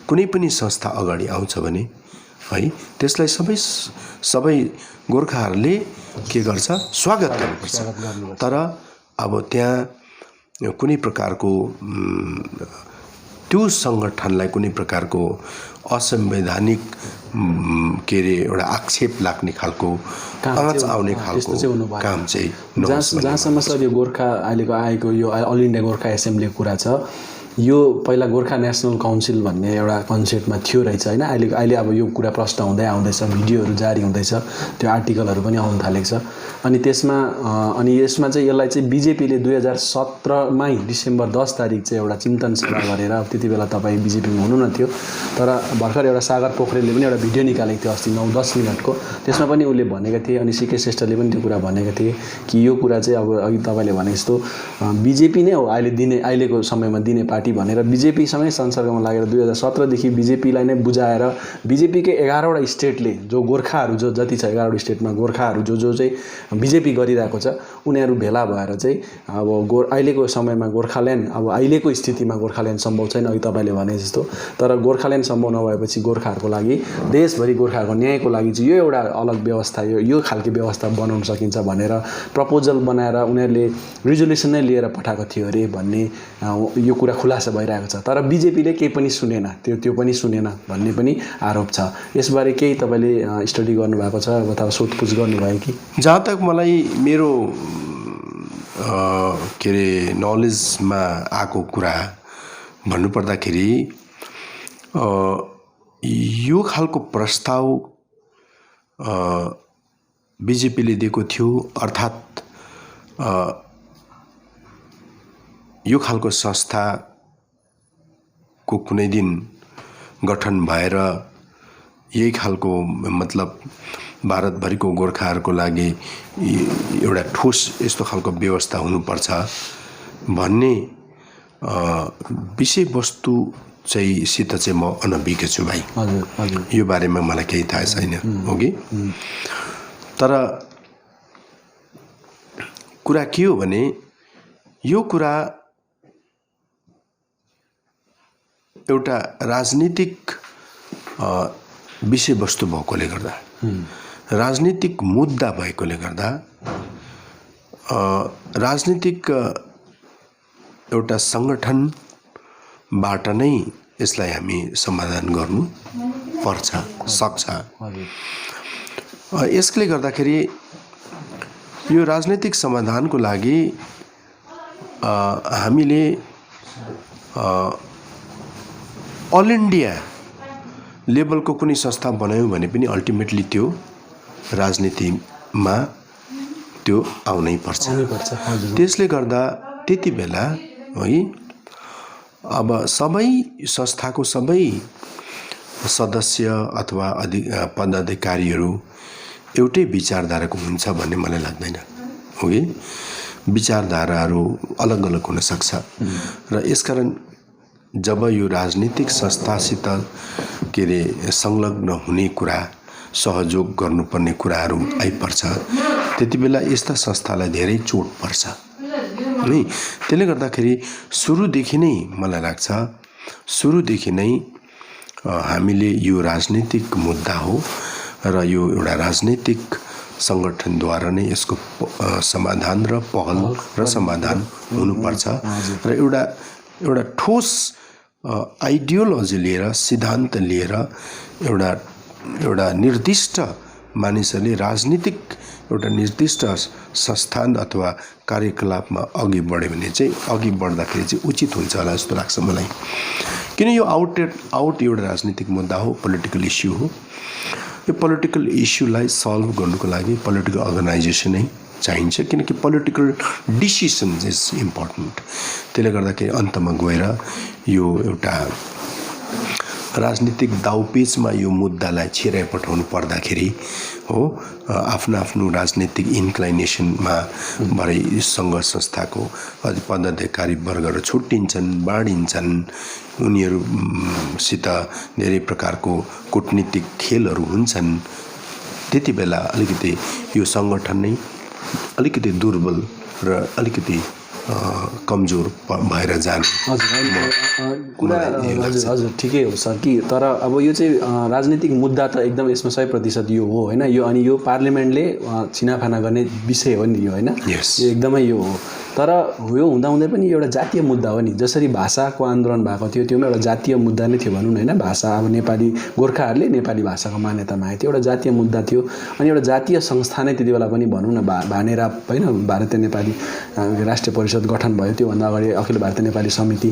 कुनै पनि संस्था अगाडि आउँछ भने है त्यसलाई सबै गोर्खाहरूले के गर्छ, स्वागत गर्नुपर्छ। तर अब त्यहाँ कुनै प्रकारको त्यो सङ्गठनलाई कुनै प्रकारको असंवैधानिक एउटा आक्षेप लाग्ने खालको आँच आउने खालको काम चाहिँ जहाँसम्म सर यो गोर्खा अहिलेको आएको यो अल इन्डिया गोर्खा एसेम्ब्लीको कुरा छ, यो पहिला गोर्खा नेसनल काउन्सिल भन्ने एउटा कन्सेप्टमा थियो रहेछ होइन। अहिले अब यो कुरा प्रश्न हुँदै आउँदैछ, भिडियोहरू जारी हुँदैछ, त्यो आर्टिकलहरू पनि आउनु थालेको छ। अनि यसमा चाहिँ यसलाई चाहिँ बिजेपीले 2017मै डिसेम्बर 10 तारिक चाहिँ एउटा चिन्तन सभा गरेर, अब त्यति बेला तपाईँ बिजेपीमा हुनु न थियो, तर भर्खर एउटा सागर पोखरेलले पनि एउटा भिडियो निकालेको थियो अस्ति 9-10 मिनटको। त्यसमा पनि उसले भनेका थिए, अनि सीके श्रेष्ठले पनि त्यो कुरा भनेका थिए कि यो कुरा चाहिँ अब अघि तपाईँले भने जस्तो बिजेपी नै हो अहिलेको समयमा दिने पार्टी भनेर बिजेपीसँगै संसर्गमा लागेर 2017देखि बिजेपीलाई नै बुझाएर बिजेपीकै 11वटा स्टेटले जो गोर्खाहरू जो जति छ 11वटा स्टेटमा गोर्खाहरू जो चाहिँ बिजेपी गरिरहेको छ उनीहरू भेला भएर चाहिँ अब अहिलेको समयमा गोर्खाल्यान्ड, अब अहिलेको स्थितिमा गोर्खाल्यान्ड सम्भव छैन अघि तपाईँले भने जस्तो, तर गोर्खाल्यान्ड सम्भव नभएपछि गोर्खाहरूको लागि, देशभरि गोर्खाहरूको न्यायको लागि चाहिँ यो एउटा अलग व्यवस्था, यो खालको व्यवस्था बनाउन सकिन्छ भनेर प्रपोजल बनाएर उनीहरूले रिजोल्युसन नै लिएर पठाएको थियो अरे भन्ने यो कुरा खुलासा भइरहेको छ। तर बिजेपीले केही पनि सुनेन, त्यो पनि सुनेन भन्ने पनि आरोप छ। यसबारे केही तपाईँले स्टडी गर्नुभएको छ अथवा सोधपुछ गर्नुभयो कि? जहाँ तक मलाई मेरो नलेजमा आएको कुरा भन्नुपर्दाखेरि यो खालको प्रस्ताव बिजेपीले दिएको थियो। अर्थात् यो खालको संस्थाको कुनै दिन गठन भएर यही खालको मतलब भारतभरिको गोर्खाहरूको लागि एउटा ठोस यस्तो खालको व्यवस्था हुनुपर्छ भन्ने विषयवस्तु चाहिँ सित चाहिँ म अनभिज्ञ छु भाइ। यो बारेमा मलाई केही थाहा छैन हो कि। तर कुरा के हो भने यो कुरा एउटा राजनीतिक विषयवस्तु भएकोले गर्दा, राजनीतिक मुद्दा भएकोले गर्दा राजनीतिक एउटा सङ्गठनबाट नै यसलाई हामी समाधान गर्नु पर्छ सक्छ। यसले गर्दाखेरि यो राजनीतिक समाधानको लागि हामीले अल इन्डिया लेभलको कुनै संस्था बनायौँ भने पनि अल्टिमेटली त्यो राजनीतिमा त्यो आउनै पर्छ। त्यसले गर्दा त्यति बेला है अब सबै संस्थाको सबै सदस्य अथवा पदाधिकारीहरू एउटै विचारधाराको हुन्छ भन्ने मलाई लाग्दैन हो कि। विचारधाराहरू अलग अलग हुन सक्छ र यसकारण जब यो राजनीतिक संस्थासित संलग्न हुने कुरा, सहयोग गर्नुपर्ने कुराहरू आइपर्छ त्यति बेला यस्ता संस्थालाई धेरै चोट पर्छ है। त्यसले गर्दाखेरि सुरुदेखि नै मलाई लाग्छ सुरुदेखि नै हामीले यो राजनीतिक मुद्दा हो र यो एउटा राजनीतिक सङ्गठनद्वारा नै यसको समाधान र पहल र समाधान हुनुपर्छ र एउटा ठोस आइडियोलोजी लिएर सिद्धान्त लिएर एउटा निर्दिष्ट मानिसहरूले राजनीतिक एउटा निर्दिष्ट संस्थान अथवा कार्यकलापमा अघि बढ्यो भने चाहिँ अघि बढ्दाखेरि चाहिँ उचित हुन्छ होला जस्तो लाग्छ मलाई। किन यो आउट एउटा राजनीतिक मुद्दा हो, पोलिटिकल इस्यु हो। यो पोलिटिकल इस्युलाई सल्भ गर्नुको लागि पोलिटिकल अर्गनाइजेसन नै चाहिन्छ, किनकि पोलिटिकल डिसिसन इज इम्पोर्टेन्ट। त्यसले गर्दाखेरि अन्तमा गएर यो एउटा राजनीतिक दाउपेचमा यो मुद्दालाई छिराइ पठाउनु पर्दाखेरि हो आफ्नो राजनीतिक इन्क्लाइनेसनमा भरे सङ्घ संस्थाको पदाधिकारी वर्गहरू छुट्टिन्छन्, बाँडिन्छन्, उनीहरूसित धेरै प्रकारको कूटनीतिक खेलहरू हुन्छन्। त्यति बेला अलिकति यो सङ्गठन नै अलिकति दुर्बल र अलिकति कमजोर भएर जाने। हजुर ठिकै हो सर कि तर अब यो चाहिँ राजनीतिक मुद्दा त एकदम यसमा 100% यो हो होइन। यो अनि यो पार्लियामेन्टले छिनाफाना गर्ने विषय हो नि यो होइन, यो एकदमै यो हो। तर यो हुँदाहुँदै पनि एउटा जातीय मुद्दा हो नि। जसरी भाषाको आन्दोलन भएको थियो त्यो पनि एउटा जातीय मुद्दा नै थियो भनौँ न होइन। भाषा अब नेपाली गोर्खाहरूले नेपाली भाषाको मान्यता मागेको थियो, एउटा जातीय मुद्दा थियो। अनि एउटा जातीय संस्था नै त्यति बेला पनि भनौँ न भानेराप होइन, भारतीय नेपाली राष्ट्रिय परिषद गठन भयो। त्योभन्दा अगाडि अखिल भारतीय नेपाली समिति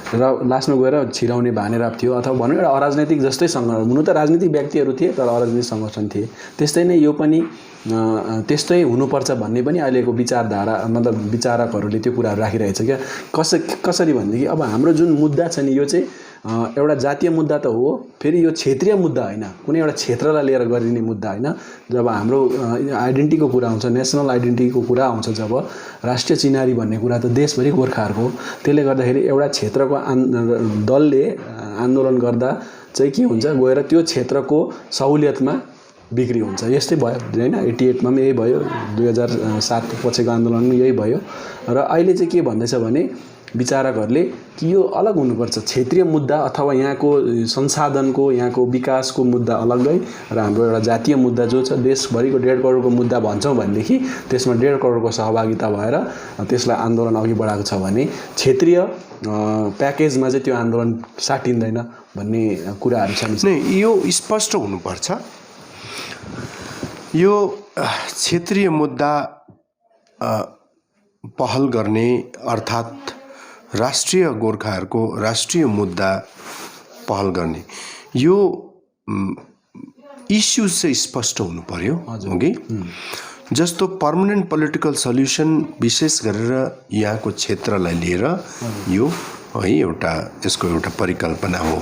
र लास्टमा गएर छिराउने भानेराप थियो। अथवा भनौँ एउटा अराजनैतिक जस्तै सङ्गठन, हुनु त राजनीतिक व्यक्तिहरू थिए तर अराजनैतिक सङ्गठन थिए। त्यस्तै नै यो पनि त्यस्तै हुनुपर्छ भन्ने पनि अहिलेको विचारधारा मतलब विचारकहरूले त्यो कुराहरू राखिरहेछ क्या। कसरी भनेदेखि अब हाम्रो जुन मुद्दा छ नि यो चाहिँ एउटा जातीय मुद्दा त हो, फेरि यो क्षेत्रीय मुद्दा होइन, कुनै एउटा क्षेत्रलाई लिएर गरिने मुद्दा होइन। जब हाम्रो आइडेन्टिटीको कुरा आउँछ, नेसनल आइडेन्टिटीको कुरा आउँछ, जब राष्ट्रिय चिनारी भन्ने कुरा त देशभरि गोर्खाहरूको हो। त्यसले गर्दाखेरि एउटा क्षेत्रको दलले आन्दोलन गर्दा चाहिँ के हुन्छ, गएर त्यो क्षेत्रको सहुलियतमा बिक्री हुन्छ। यस्तै भयो होइन, 88 मा पनि यही भयो, 2007 पछिको आन्दोलन पनि यही भयो। र अहिले चाहिँ के भन्दैछ भने विचारकहरूले कि यो अलग हुनुपर्छ, क्षेत्रीय मुद्दा अथवा यहाँको संसाधनको यहाँको विकासको मुद्दा अलग्गै र हाम्रो एउटा जातीय मुद्दा जो छ देशभरिको 1.5 करोडको मुद्दा भन्छौँ भनेदेखि त्यसमा 1.5 करोडको सहभागिता भएर त्यसलाई आन्दोलन अघि बढाएको छ भने क्षेत्रीय प्याकेजमा चाहिँ त्यो आन्दोलन साटिँदैन भन्ने कुराहरू छन्। यो स्पष्ट हुनुपर्छ। यो क्षेत्रीय मुद्दा पहल गर्ने अर्थात् राष्ट्रिय गोर्खाहरूको राष्ट्रिय मुद्दा पहल गर्ने यो इस्यु चाहिँ स्पष्ट हुनु पर्यो कि जस्तो पर्मनेन्ट पोलिटिकल सल्युसन विशेष गरेर यहाँको क्षेत्रलाई लिएर यो है एउटा यसको एउटा परिकल्पना हो।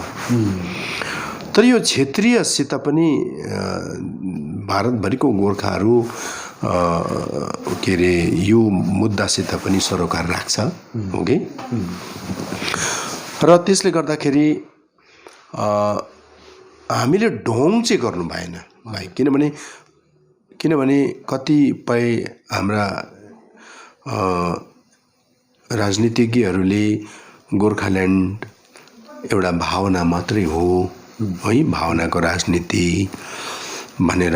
तर यो क्षेत्रीयसित पनि भारतभरिको गोर्खाहरू के अरे यो मुद्दासित पनि सरोकार राख्छ हो कि। र त्यसले गर्दाखेरि हामीले ढोङ चाहिँ गर्नु भएन भाइ, किनभने कतिपय हाम्रा राजनीतिज्ञहरूले गोर्खाल्यान्ड एउटा भावना मात्रै हो है, भावनाको राजनीति भनेर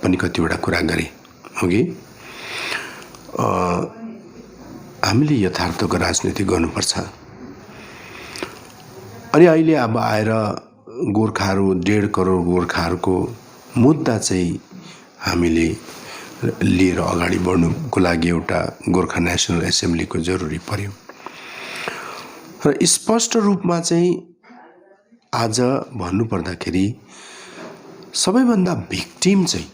पनि कतिवटा कुरा गरे हो कि। हामीले यथार्थको राजनीति गर्नुपर्छ। अनि अहिले अब आएर गोर्खाहरू 1.5 करोड गोर्खाहरूको मुद्दा चाहिँ हामीले लिएर अगाडि बढ्नुको लागि एउटा गोर्खा नेसनल एसेम्ब्लीको जरुरी पर्यो। र स्पष्ट रूपमा चाहिँ आज भन्नुपर्दाखेरि सबैभन्दा भिक्टिम चाहिँ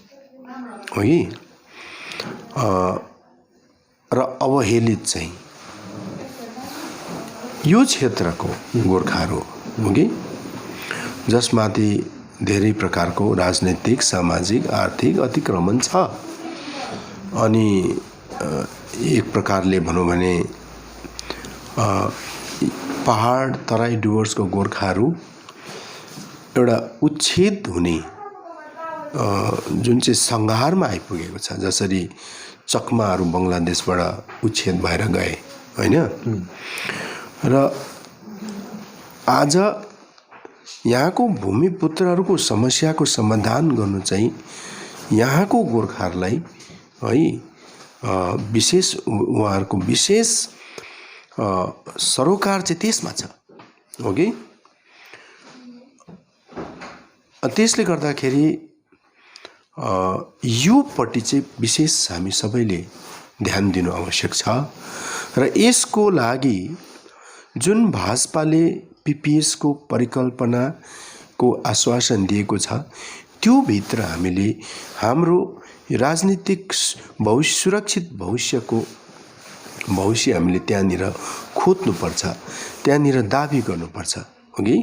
हो कि र अवहेलित चाहिँ यो क्षेत्रको गोर्खाहरू हो कि, जसमाथि धेरै प्रकारको राजनीतिक सामाजिक आर्थिक अतिक्रमण छ। अनि एक प्रकारले भनौँ भने पहाड तराई डुवर्सको गोर्खाहरू एउटा उच्छेद हुने जुन चाहिँ सङ्घारमा आइपुगेको छ। जसरी चकमाहरू बङ्गलादेशबाट उच्छेद भएर गए होइन, र आज यहाँको भूमिपुत्रहरूको समस्याको समाधान गर्नु चाहिँ यहाँको गोर्खाहरूलाई है विशेष उहाँहरूको विशेष सरोकार चाहिँ त्यसमा छ हो कि। त्यसले गर्दाखेरि योपट्टि चाहिँ विशेष हामी सबैले ध्यान दिनु आवश्यक छ र यसको लागि जुन भाजपाले पीपीएसको परिकल्पनाको आश्वासन दिएको छ त्यो भित्र हामीले हाम्रो राजनीतिक सुरक्षित भविष्य हामीले त्यहाँनिर खोज्नुपर्छ, त्यहाँनिर दाबी गर्नुपर्छ हो कि।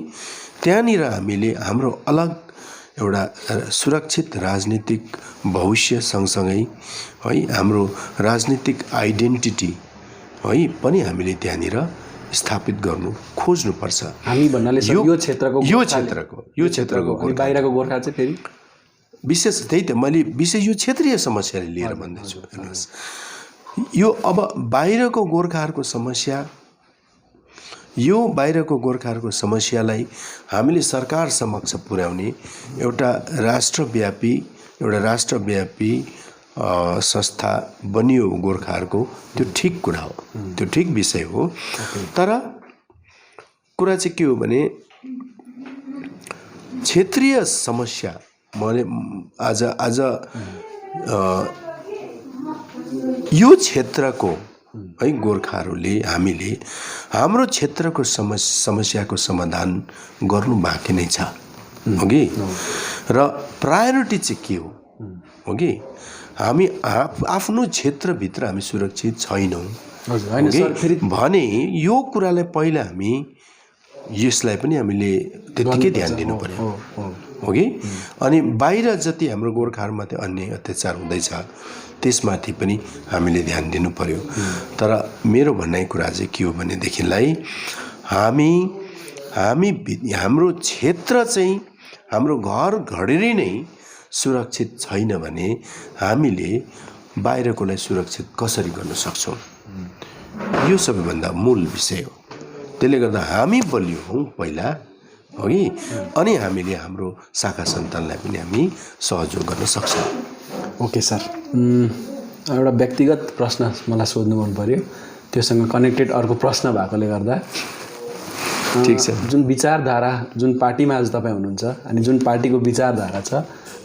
त्यहाँनिर हामीले हाम्रो अलग एउटा सुरक्षित राजनीतिक भविष्य सँगसँगै है हाम्रो राजनीतिक आइडेन्टिटी है पनि हामीले त्यहाँनिर स्थापित गर्नु खोज्नुपर्छ। हामी भन्नाले यो क्षेत्रको अनि बाहिरको गोर्खा चाहिँ फेरि विशेष त्यही त मैले विशेष यो क्षेत्रीय समस्याले लिएर भन्दैछु। हेर्नुहोस्, यो अब बाहिरको गोर्खाहरूको समस्यालाई हामीले सरकार समक्ष पुर्याउने एउटा राष्ट्रव्यापी संस्था बनियो गोर्खाहरूको, त्यो ठिक कुरा हो, त्यो ठिक विषय हो। तर कुरा चाहिँ के हो भने क्षेत्रीय समस्या मैले आज यो क्षेत्रको है गोर्खाहरूले हामीले हाम्रो क्षेत्रको समस्याको समाधान गर्नु बाँकी नै छ हो कि। र प्रायोरिटी चाहिँ के हो कि हामी आफ्नो क्षेत्रभित्र हामी सुरक्षित छैनौँ भने यो कुरालाई पहिला हामी यसलाई पनि हामीले त्यतिकै ध्यान दिनु पर्यो हो कि। अनि बाहिर जति हाम्रो गोर्खाहरूमाथि अन्य अत्याचार हुँदैछ त्यसमाथि पनि हामीले ध्यान दिनु पर्यो। तर मेरो भनाइ कुरा चाहिँ के हो भनेदेखिलाई हाम्रो क्षेत्र चाहिँ हाम्रो घर घडेरी नै सुरक्षित छैन भने हामीले बाहिरकोलाई सुरक्षित कसरी गर्न सक्छौँ, यो सबैभन्दा मूल विषय हो। त्यसले गर्दा हामी बलियो हौँ पहिला हो कि, अनि हामीले हाम्रो शाखा सन्तानलाई पनि हामी सहयोग गर्न सक्छौँ। ओके सर, एउटा व्यक्तिगत प्रश्न मलाई सोध्नु मन पर्यो, त्योसँग कनेक्टेड अर्को प्रश्न भएकोले गर्दा ठिक छ। जुन विचारधारा जुन पार्टीमा आज तपाईँ हुनुहुन्छ अनि जुन पार्टीको विचारधारा छ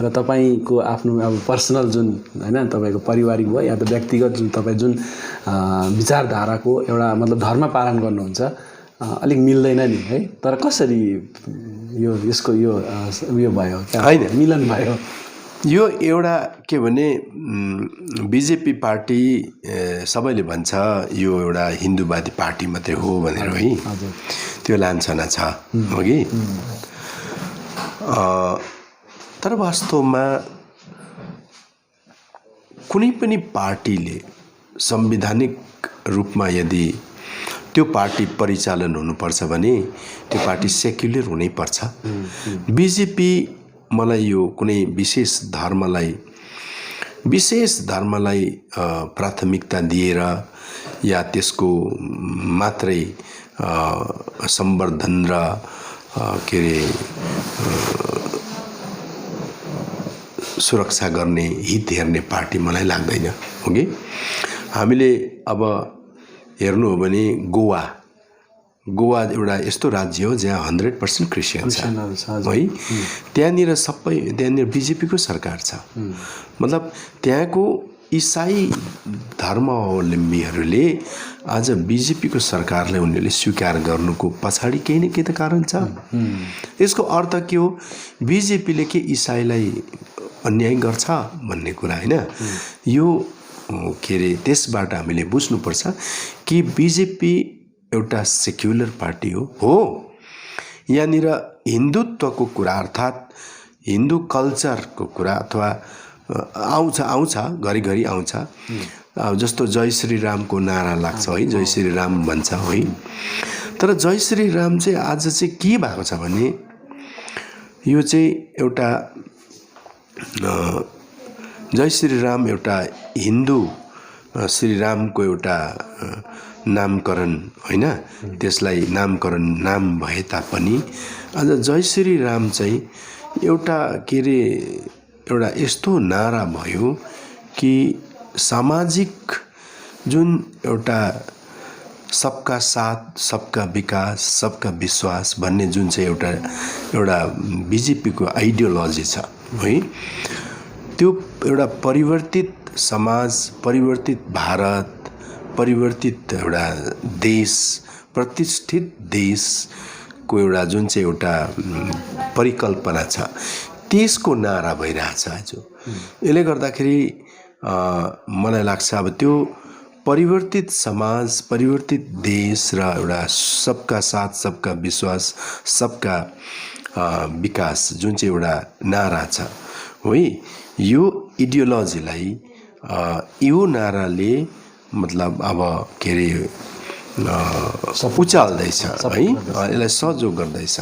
र तपाईँको आफ्नो अब पर्सनल जुन हैन तपाईँको पारिवारिक भयो या त व्यक्तिगत जुन तपाईँ जुन विचारधाराको एउटा मतलब धर्म पालन गर्नुहुन्छ अलिक मिल्दैन नि है। तर कसरी यसको उयो भयो क्या हैन मिलन भयो? यो एउटा के भने बीजेपी पार्टी सबैले भन्छ यो एउटा हिन्दूवादी पार्टी मात्रै हो भनेर है, त्यो लान्छना छ हो कि। तर वास्तवमा कुनै पनि पार्टीले संवैधानिक रूपमा यदि त्यो पार्टी परिचालन हुनुपर्छ भने त्यो पार्टी सेक्युलर हुनै पर्छ। बीजेपी मलाई यो कुनै विशेष धर्मलाई प्राथमिकता दिएर या त्यसको मात्रै सम्वर्धन र के अरे सुरक्षा गर्ने हित हेर्ने पार्टी मलाई लाग्दैन हो कि। हामीले अब हेर्नु हो भने गोवा एउटा यस्तो राज्य हो जहाँ 100% क्रिस्चियन छ है। त्यहाँनिर बीजेपीको सरकार छ। मतलब त्यहाँको इसाई धर्मावलम्बीहरूले आज बीजेपीको सरकारलाई उनीहरूले स्वीकार गर्नुको पछाडि केही न केही त कारण छ। यसको अर्थ के हो, बीजेपीले के इसाईलाई अन्याय गर्छ भन्ने कुरा हैन। यो के अरे त्यसबाट हामीले बुझ्नुपर्छ कि बीजेपी एउटा सेक्युलर पार्टी हो। यहाँनिर हिन्दुत्वको कुरा अर्थात् हिन्दू कल्चरको कुरा अथवा आउँछ घरिघरि आउँछ। जस्तो जय श्री रामको नारा लाग्छ है, जय श्री राम भन्छ है। तर जय श्री राम चाहिँ आज चाहिँ के भएको छ भने यो चाहिँ एउटा जय श्री राम एउटा हिन्दू श्री रामको एउटा नामकरण होइन, त्यसलाई नामकरण नाम भए तापनि आज जय श्री राम चाहिँ एउटा के अरे एउटा यस्तो नारा भयो कि सामाजिक जुन एउटा सबका साथ सबका विकास सबका विश्वास भन्ने जुन चाहिँ एउटा बिजेपीको आइडियोलोजी छ है, त्यो एउटा परिवर्तित समाज, परिवर्तित भारत, परिवर्तित एउटा देश, प्रतिष्ठित देशको एउटा जुन चाहिँ एउटा परिकल्पना छ त्यसको नारा भइरहेछ आज। यसले गर्दाखेरि मलाई लाग्छ अब त्यो परिवर्तित समाज, परिवर्तित देश र एउटा सबका साथ सबका विश्वास सबका विकास जुन चाहिँ एउटा नारा छ है, यो इडियोलोजीलाई यो नाराले मतलब अब के अरे उचाल्दैछ है, यसलाई सहयोग गर्दैछ।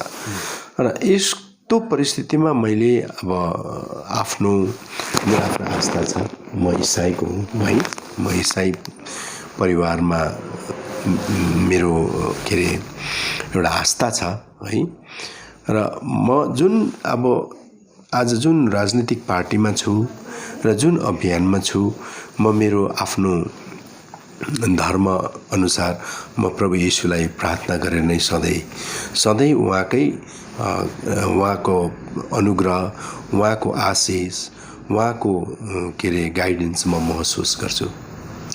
र यस्तो परिस्थितिमा मैले अब मेरो आफ्नो आस्था छ, म इसाईको हुँ है, म इसाई परिवारमा मेरो के अरे एउटा आस्था छ है। र म जुन अब आज जुन राजनीतिक पार्टीमा छु र जुन अभियानमा छु, म मेरो आफ्नो धर्म अनुसार म प्रभु येशूलाई प्रार्थना गरेर नै सधैँ उहाँको अनुग्रह, उहाँको आशिष, उहाँको के अरे गाइडेन्स म महसुस गर्छु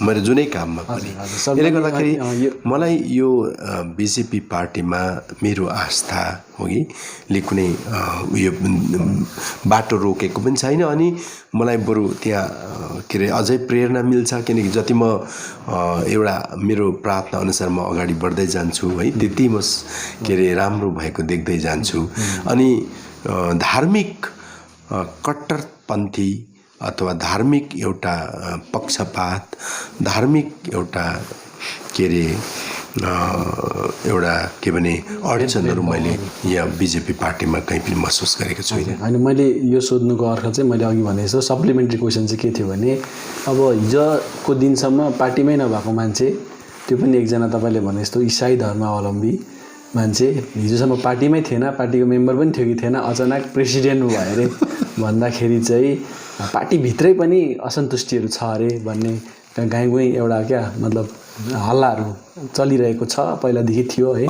मेरो जुनै काममा पनि। यसले गर्दाखेरि मलाई यो बिजेपी पार्टीमा मेरो आस्था हो कि ले कुनै उयो बाटो रोकेको पनि छैन, अनि मलाई बरु त्यहाँ के अरे अझै प्रेरणा मिल्छ, किनकि जति म एउटा मेरो प्रार्थना अनुसार म अगाडि बढ्दै जान्छु है, त्यति म के अरे राम्रो भएको देख्दै जान्छु। अनि धार्मिक कट्टरपन्थी अथवा धार्मिक एउटा पक्षपात, धार्मिक एउटा के अरे एउटा के भने अडचनहरू मैले यहाँ बिजेपी पार्टीमा कहीँ पनि महसुस गरेको छुइनँ। होइन, मैले यो सोध्नुको अर्थ चाहिँ मैले अघि भने जस्तो सप्लिमेन्ट्री क्वेसन चाहिँ के थियो भने अब हिजोको दिनसम्म पार्टीमै नभएको मान्छे, त्यो पनि एकजना तपाईँले भने जस्तो इसाई धर्मावलम्बी मान्छे हिजोसम्म पार्टीमै थिएन, पार्टीको मेम्बर पनि थियो कि थिएन, अचानक प्रेसिडेन्ट भयो अरे भन्दाखेरि चाहिँ पार्टीभित्रै पनि असन्तुष्टिहरू छ अरे भन्ने गाईगुई एउटा क्या मतलब हल्लाहरू चलिरहेको छ, पहिलादेखि थियो है।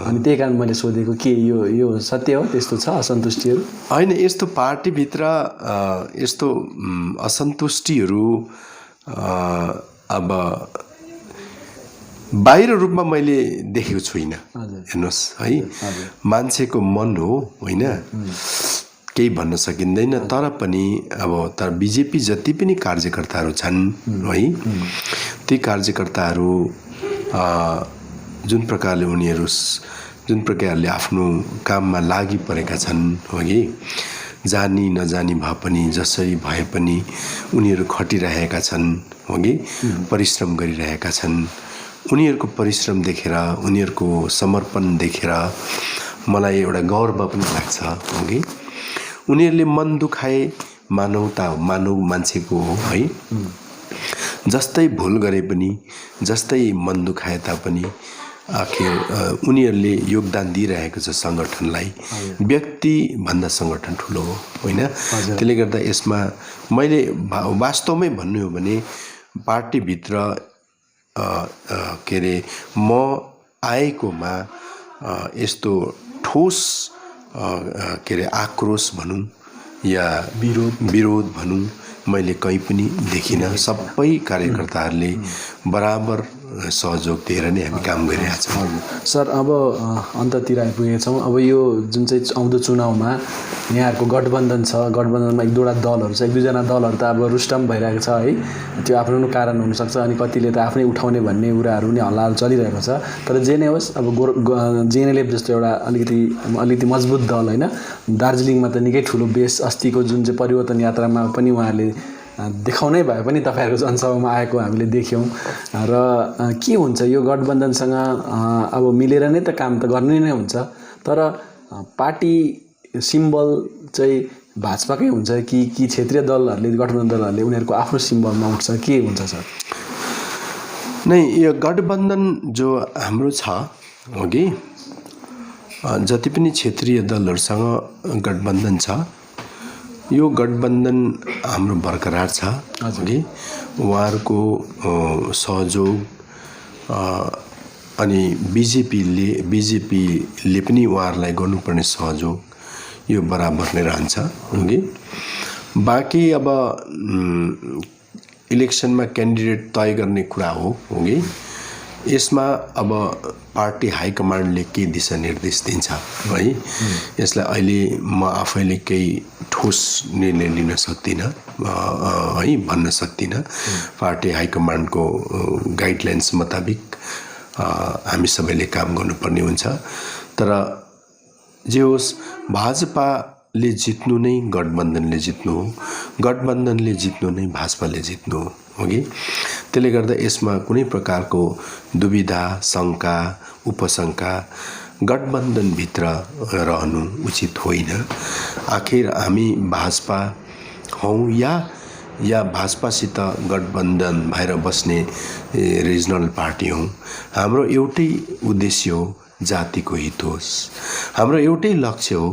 अनि त्यही कारण मैले सोधेको के यो सत्य हो, त्यस्तो छ असन्तुष्टिहरू? होइन, यस्तो पार्टीभित्र यस्तो असन्तुष्टिहरू अब बाहिर रूपमा मैले देखेको छुइनँ। हेर्नुहोस् है, मान्छेको मन हो होइन, केही भन्न सकिँदैन। तर पनि अब तर बिजेपी जति पनि कार्यकर्ताहरू छन् है, ती कार्यकर्ताहरू जुन प्रकारले आफ्नो काममा लागि परेका छन् हो कि, जानी नजानी भए पनि जसरी भए पनि उनीहरू खटिरहेका छन् हो कि, परिश्रम गरिरहेका छन्। उनीहरूको परिश्रम देखेर, उनीहरूको समर्पण देखेर मलाई एउटा गर्व पनि लाग्छ हो कि। उनीहरूले मन दुखाए मानव मान्छेको हो है, जस्तै भुल गरे पनि, जस्तै मन दुखाए तापनि आखिर उनीहरूले योगदान दिइरहेको छ सङ्गठनलाई। व्यक्ति भन्दा सङ्गठन ठुलो हो होइन। त्यसले गर्दा यसमा मैले वास्तवमै भन्नु हो भने पार्टीभित्र के अरे म आएकोमा यस्तो ठोस के अरे आक्रोश भनौँ या विरोध भनौँ मैले कहीँ पनि देखिनँ। सबै कार्यकर्ताहरूले बराबर सहयोग दिएर नै हामी काम गरिरहेका छौँ। सर, अब अन्ततिर आइपुगेका छौँ। अब यो जुन चाहिँ आउँदो चुनावमा यहाँहरूको गठबन्धन छ, गठबन्धनमा एक दुईवटा दलहरू छ, एक दुईजना दलहरू त अब रुस्टम भइरहेको छ है, त्यो आफ्नो कारण हुनसक्छ, अनि कतिले त आफ्नै उठाउने भन्ने कुराहरू नि हल्लाहरू चलिरहेको छ। तर जे नै होस्, अब जेएनएलएफ जस्तो एउटा अलिकति मजबुत दल होइन, दार्जिलिङमा त निकै ठुलो बेस, अस्तिको जुन चाहिँ परिवर्तन यात्रामा पनि उहाँहरूले देखाउनै भए पनि तपाईँहरूको जनसभामा आएको हामीले देख्यौँ। र के हुन्छ यो गठबन्धनसँग अब मिलेर नै त काम त गर्नु नै हुन्छ, तर पार्टी सिम्बल चाहिँ भाजपाकै हुन्छ कि क्षेत्रीय दलहरूले, गठबन्धन दलहरूले उनीहरूको आफ्नो सिम्बलमा उठ्छ, के हुन्छ सर? नै यो गठबन्धन जो हाम्रो छ अघि जति पनि क्षेत्रीय दलहरूसँग गठबन्धन छ यो गठबन्धन हाम्रो बरकरार छ अघि उहाँहरूको सहयोग अनि बीजेपीले पनि उहाँहरूलाई गर्नुपर्ने सहयोग यो बराबर नै रहन्छ अघि बाँकी अब इलेक्सनमा क्यान्डिडेट तय गर्ने कुरा हो अघि यसमा अब पार्टी हाइकमान्डले के दिशानिर्देश दिन्छ है यसलाई अहिले म आफैले केही ठोस निर्णय लिन सक्दिनँ है भन्न सक्दिनँ पार्टी हाइकमान्डको गाइडलाइन्स मुताबिक हामी सबैले काम गर्नुपर्ने हुन्छ तर जे होस् भाजपाले जित्नु नै गठबन्धनले जित्नु हो गठबन्धनले जित्नु नै भाजपाले जित्नु हो अघि त्यसले गर्दा यसमा कुनै प्रकारको दुविधा शङ्का उपशङ्का गठबन्धनभित्र रहनु उचित होइन आखिर हामी भाजपा हौँ या भाजपासित गठबन्धन भएर बस्ने रिजनल पार्टी हौँ हाम्रो एउटै उद्देश्य हो जातिको हित होस् हाम्रो एउटै लक्ष्य हो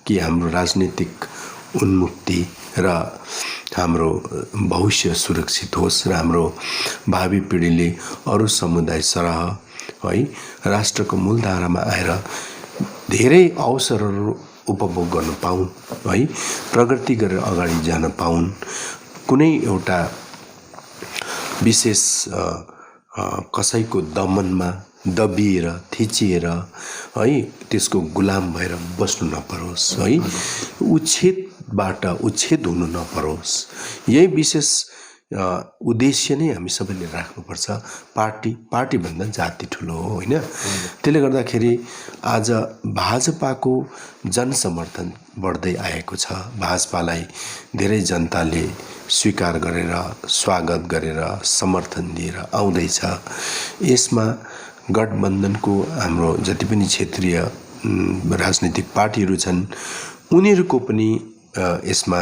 कि हाम्रो राजनीतिक उन्मुक्ति र हाम्रो भविष्य सुरक्षित होस् र हाम्रो भावी पिँढीले अरू समुदाय सरह है राष्ट्रको मूलधारामा आएर धेरै अवसरहरू उपभोग गर्न पाउन् है प्रगति गरेर अगाडि जान पाउन् कुनै एउटा विशेष कसैको दमनमा दबिएर थिचिएर है त्यसको गुलाम भएर बस्नु नपरोस् है उच्छेदबाट उच्छेद हुनु नपरोस् यही विशेष उद्देश्य नै हामी सबैले राख्नुपर्छ पार्टी भन्दा जाति ठुलो हो होइन त्यसले गर्दाखेरि आज भाजपाको जनसमर्थन बढ्दै आएको छ भाजपालाई धेरै जनताले स्वीकार गरेर स्वागत गरेर समर्थन दिएर आउँदैछ यसमा गठबन्धनको हाम्रो जति पनि क्षेत्रीय राजनीतिक पार्टीहरू छन् उनीहरूको पनि यसमा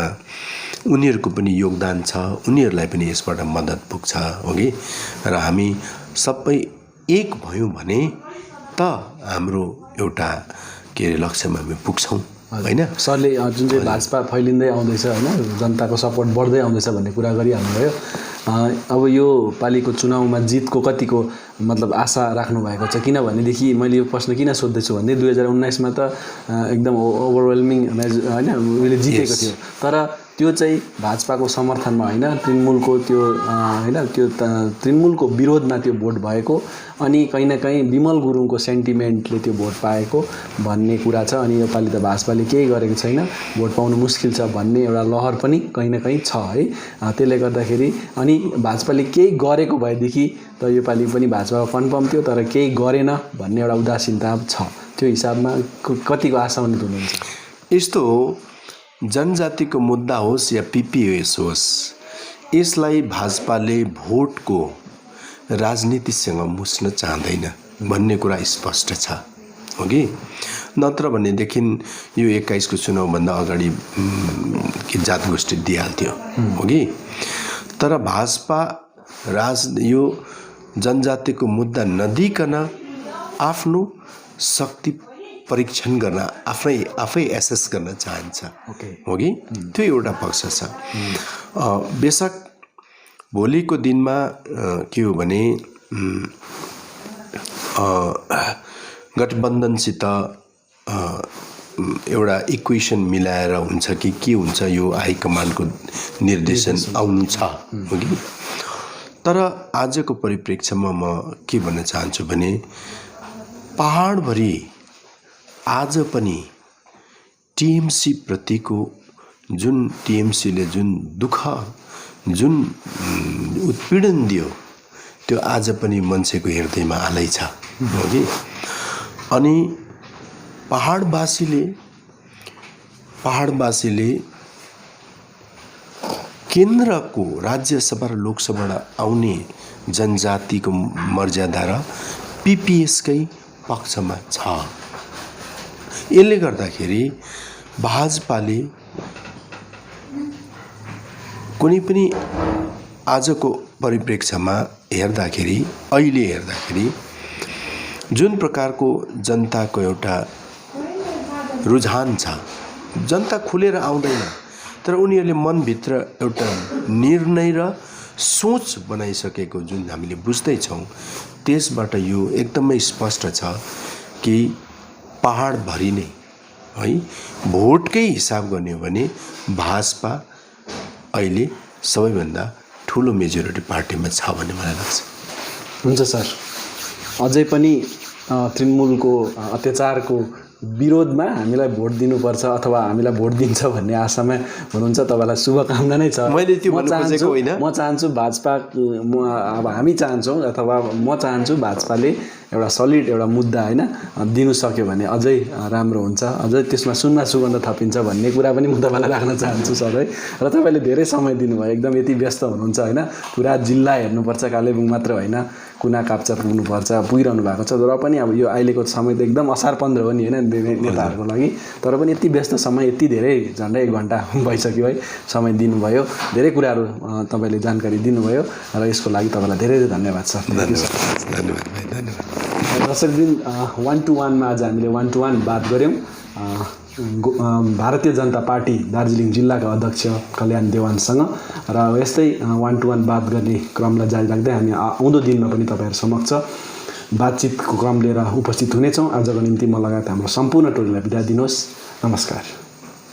उनीहरूको पनि योगदान छ उनीहरूलाई पनि यसबाट मद्दत पुग्छ अघि र हामी सबै एक भयौँ भने त हाम्रो एउटा के अरे लक्ष्यमा हामी पुग्छौँ हैन सरले जुन चाहिँ भाजपा फैलिँदै आउँदैछ हैन जनताको सपोर्ट बढ्दै आउँदैछ भन्ने कुरा गरिहाल्नुभयो अब यो पालिको चुनावमा जितको कतिको मतलब आशा राख्नु भएको छ किनभनेदेखि मैले यो प्रश्न किन सोध्दैछु भने 2019 मा त एकदम ओभरवेल्मिङ हैन उले जितेको थियो तर त्यो चाहिँ भाजपाको समर्थनमा हैन तृणमूलको त्यो हैन त्यो तृणमूलको विरोधमा त्यो भोट भएको अनि कहीं न कहीं विमल गुरुङको सेन्टिमेन्टले त्यो भोट पाएको भन्ने कुरा छ अनि यो पालि त भाजपाले केही गरेको छैन भोट पाउनु मुस्किल छ भन्ने एउटा लहर पनि कहीं न कहीं छ है त्यसले गर्दाखेरि अनि भाजपाले केही गरेको भएदेखि त यो पालि पनि भाजपा कन्फर्म थियो तर केही गरेन भन्ने एउटा उदासीनता छ त्यो हिसाबमा कतिको आशान्वित हुनुहुन्छ यस्तो हो जनजातिको मुद्दा होस् या पीपीएस होस् यसलाई भाजपाले भोटको राजनीतिसँग मुस्न चाहँदैन भन्ने कुरा स्पष्ट छ हो कि नत्र भनेदेखि यो 21 को चुनावभन्दा अगाडि जात गोष्ठी दिइहाल्थ्यो हो कि तर भाजपा यो जनजातिको मुद्दा नदिकन आफ्नो शक्ति परीक्षण गर्न आफै एसेस गर्न चाहन्छ हो कि त्यो एउटा पक्ष छ बेशक भोलिको दिनमा के हो भने गठबन्धनसित एउटा इक्वेसन मिलाएर हुन्छ कि के हुन्छ यो हाइकमान्डको निर्देशन आउनु छ हो कि तर आजको परिप्रेक्ष्यमा म के भन्न चाहन्छु भने पहाडभरि आज पनि टीएमसी प्रतिको जुन टीएमसीले जुन दुःख जुन उत्पीडन दियो त्यो आज पनि मान्छेको हृदयमा हालै छ हो कि अनि पहाडवासीले केन्द्रको राज्यसभा र लोकसभाबाट आउने जनजातिको मर्यादा र पीपीएसकै पक्षमा छ यसले गर्दाखेरि भाजपाले कुनै पनि आजको परिप्रेक्ष्यमा हेर्दाखेरि अहिले हेर्दाखेरि जुन प्रकारको जनताको एउटा रुझान छ, जनता खुलेर आउँदैन, तर उनीहरूले मनभित्र एउटा निर्णय र सोच बनाइसकेको जुन हामीले बुझ्दैछौँ, त्यसबाट यो एकदमै स्पष्ट छ कि पहाडभरि नै है भोटकै हिसाब गर्ने हो भने भाजपा अहिले सबैभन्दा ठुलो मेजोरिटी पार्टीमा छ भन्ने मलाई लाग्छ। हुन्छ सर, अझै पनि तृणमूलको अत्याचारको विरोधमा हामीलाई भोट दिनुपर्छ अथवा हामीलाई भोट दिन्छ भन्ने आशामा हुनुहुन्छ। तपाईँलाई शुभकामना नै छ। मैले त्यो भन्नु खोजेको होइन। म चाहन्छु भाजपा, अब हामी चाहन्छौँ अथवा म चाहन्छु भाजपाले एउटा सलिड एउटा मुद्दा होइन दिनु सक्यो भने अझै राम्रो हुन्छ, अझै त्यसमा सुनमा सुगन्ध थपिन्छ भन्ने कुरा पनि म तपाईँलाई राख्न चाहन्छु सधैँ। र तपाईँले धेरै समय दिनुभयो, एकदम यति व्यस्त हुनुहुन्छ होइन, पुरा जिल्ला हेर्नुपर्छ, कालेबुङ मात्र होइन कुना काप्चा पुग्नुपर्छ, पुगिरहनु भएको छ। र पनि अब यो अहिलेको समय त एकदम असार 15 हो नि होइन नेताहरूको लागि, तर पनि यति व्यस्त समय, यति धेरै झन्डै 1 घन्टा भइसक्यो है समय दिनुभयो, धेरै कुराहरू तपाईँले जानकारी दिनुभयो र यसको लागि तपाईँलाई धेरै धेरै धन्यवाद सर। धन्यवाद भाइ, धन्यवाद। दर्शक दिन 1 to 1 मा आज हामीले 1 to 1 बात गऱ्यौँ भारतीय जनता पार्टी दार्जिलिङ जिल्लाका अध्यक्ष कल्याण देवानसँग। र यस्तै 1 to 1 बात गर्ने क्रमलाई जारी राख्दै हामी आउँदो दिनमा पनि तपाईँहरू समक्ष बातचितको क्रम लिएर उपस्थित हुनेछौँ। आजको निम्ति म लगायत हाम्रो सम्पूर्ण टोलीलाई बिदा दिनुहोस्। नमस्कार।